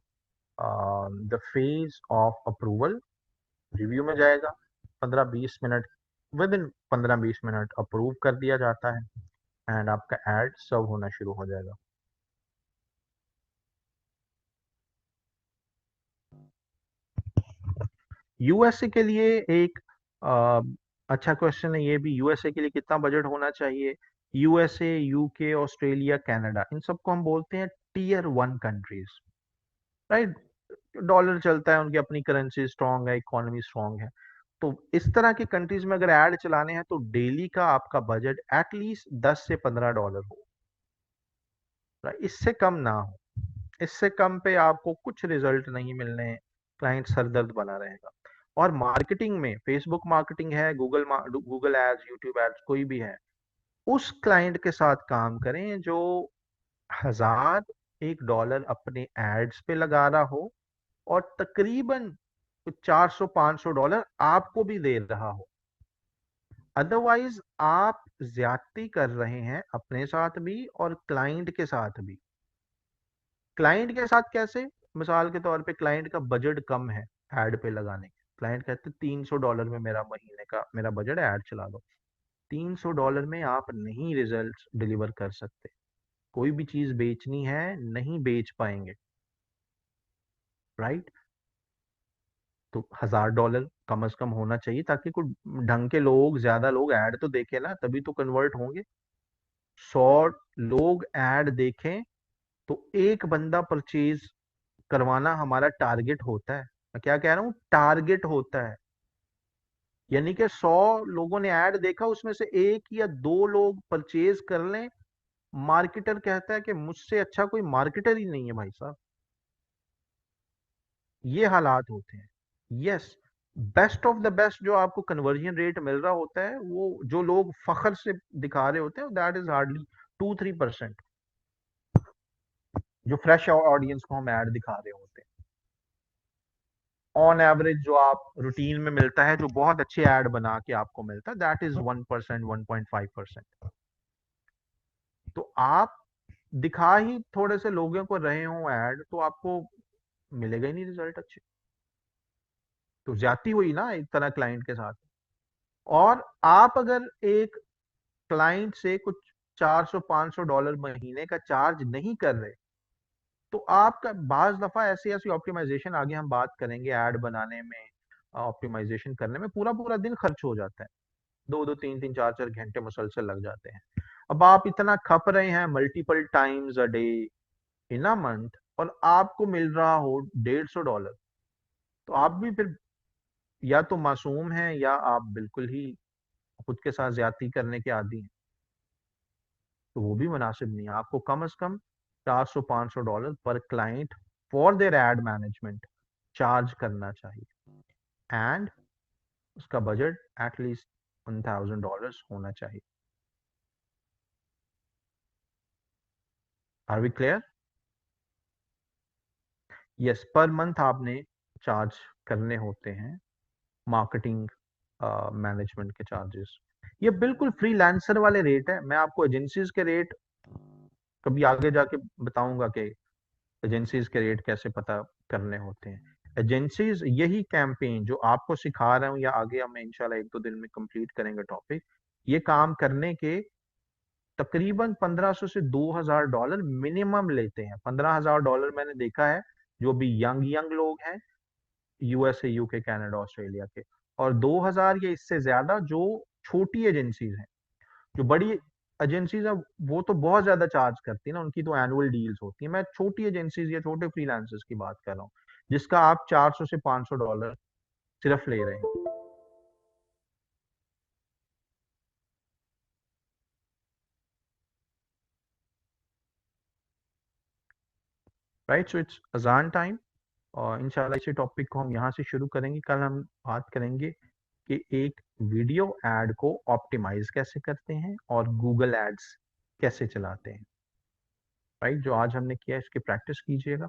S1: the phase of approval, review में जाएगा 15-20 minute, with in 15-20 minute approve कर दिया जाता है, एंड आपका एड सर्व होना शुरू हो जाएगा। यूएसए के लिए एक अच्छा क्वेश्चन है ये भी, यूएसए के लिए कितना बजट होना चाहिए। यूएसए, यूके, ऑस्ट्रेलिया, कनाडा, इन सबको हम बोलते हैं टीयर 1 कंट्रीज, राइट। डॉलर चलता है, उनकी अपनी करेंसी स्ट्रांग है, इकोनॉमी स्ट्रांग है। तो इस तरह की कंट्रीज में अगर ऐड चलाने हैं तो डेली का आपका बजट एटलीस्ट $10 से $15 हो, राइट, इससे कम ना हो। इससे कम पे आपको कुछ रिजल्ट नहीं मिलने हैं, क्लाइंट सरदर्द बना रहेगा। और मार्केटिंग में फेसबुक मार्केटिंग है, गूगल एड्स, यूट्यूब एड्स, कोई भी है, उस क्लाइंट के साथ काम करें जो 1,000-1 डॉलर अपने एड्स पे लगा रहा हो और तकरीबन 400-500 डॉलर आपको भी दे रहा हो। अदरवाइज आप ज्यादती कर रहे हैं अपने साथ भी और क्लाइंट के साथ भी। क्लाइंट के साथ कैसे, मिसाल के तौर पे क्लाइंट का बजट कम है एड पे लगाने के, क्लाइंट कहते हैं $300 में मेरा महीने का मेरा बजट है, ऐड चला दो। $300 में आप नहीं रिजल्ट डिलीवर कर सकते, कोई भी चीज बेचनी है नहीं बेच पाएंगे, राइट। तो $1,000 कम से कम होना चाहिए ताकि कोई ढंग के लोग, ज्यादा लोग ऐड तो देखे ना, तभी तो कन्वर्ट होंगे। 100 लोग ऐड देखें तो एक बंदा परचेज करवाना हमारा टारगेट होता है। मैं क्या कह रहा हूँ, टारगेट होता है। यानी कि 100 लोगों ने ऐड देखा, उसमें से एक या दो लोग परचेज कर लें। मार्केटर कहता है कि मुझसे अच्छा कोई मार्केटर ही नहीं है भाई साहब। ये हालात होते हैं। Yes, best of the best जो आपको कन्वर्जन रेट मिल रहा होता है, वो जो लोग फखर से दिखा रहे होते हैं, दैट इज हार्डली 2-3%, जो फ्रेश ऑडियंस को हम ऐड दिखा रहे होते हैं। ऑन एवरेज जो आप रूटीन में मिलता है, जो बहुत अच्छे ऐड बना के आपको मिलता है, दैट इज 1%, 1.5%। तो आप दिखा ही थोड़े से लोगों को रहे हो ऐड, तो आपको मिलेगा ही नहीं रिजल्ट अच्छे। तो ज्यादती हुई ना एक तरह क्लाइंट के साथ। और आप अगर एक क्लाइंट से कुछ $400-500 महीने का चार्ज नहीं कर रहे, तो आपका बाज दफा ऐसी ऐसी ऑप्टिमाइजेशन, आगे हम बात करेंगे, ऐड बनाने में, ऑप्टिमाइजेशन करने में पूरा पूरा दिन खर्च हो जाता है। 2-2 3-3 4-4 घंटे मुसलसल लग जाते हैं। अब आप इतना खप रहे हैं multiple times a day in a month, और आपको मिल रहा हो $150, तो आप भी फिर या तो मासूम हैं, या आप बिल्कुल ही खुद के साथ ज्यादती करने के आदी हैं। तो वो भी मुनासिब नहीं है। आपको कम से कम $400-500 पर client for their ad management charge करना चाहिए। एंड उसका बजट एटलीस्ट $1,000 होना चाहिए। Are we clear? Yes, per month आपने चार्ज करने होते हैं मार्केटिंग मैनेजमेंट के चार्जेस। ये बिल्कुल फ्रीलांसर वाले रेट है। मैं आपको एजेंसीज के रेट कभी आगे जाके बताऊंगा कि एजेंसीज के रेट कैसे पता करने होते हैं। एजेंसीज यही कैंपेन जो आपको सिखा रहा हूँ, या आगे हम इंशाल्लाह 1-2 दिन में कंप्लीट करेंगे टॉपिक, ये काम करने के तकरीबन 1500 से $2,000 मिनिमम लेते हैं। $15,000 मैंने देखा है जो भी यंग यंग लोग हैं, यूएसए, यूके, कनाडा, ऑस्ट्रेलिया के। और 2000 या इससे ज्यादा जो छोटी एजेंसीज हैं। जो बड़ी एजेंसीज हैं वो तो बहुत ज्यादा चार्ज करती है ना, उनकी तो एनुअल डील्स होती है। मैं छोटी एजेंसीज या छोटे फ्रीलांसर्स की बात कर रहा हूँ, जिसका आप $400 से $500 सिर्फ ले रहे हैं। राइट, सो इट्स अजान टाइम। और इंशाल्लाह इसी टॉपिक को हम यहाँ से शुरू करेंगे। कल हम बात करेंगे कि एक वीडियो एड को ऑप्टिमाइज कैसे करते हैं और गूगल एड्स कैसे चलाते हैं। राइट, जो आज हमने किया इसकी प्रैक्टिस कीजिएगा।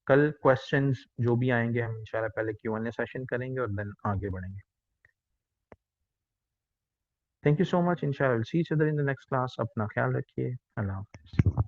S1: कल क्वेश्चंस जो भी आएंगे हम इंशाल्लाह पहले Q&A सेशन करेंगे और देन आगे बढ़ेंगे। Thank you so much. इंशाल्लाह see each other in the next class. अपना ख्याल रखिए। अल्लाह हाफिज़।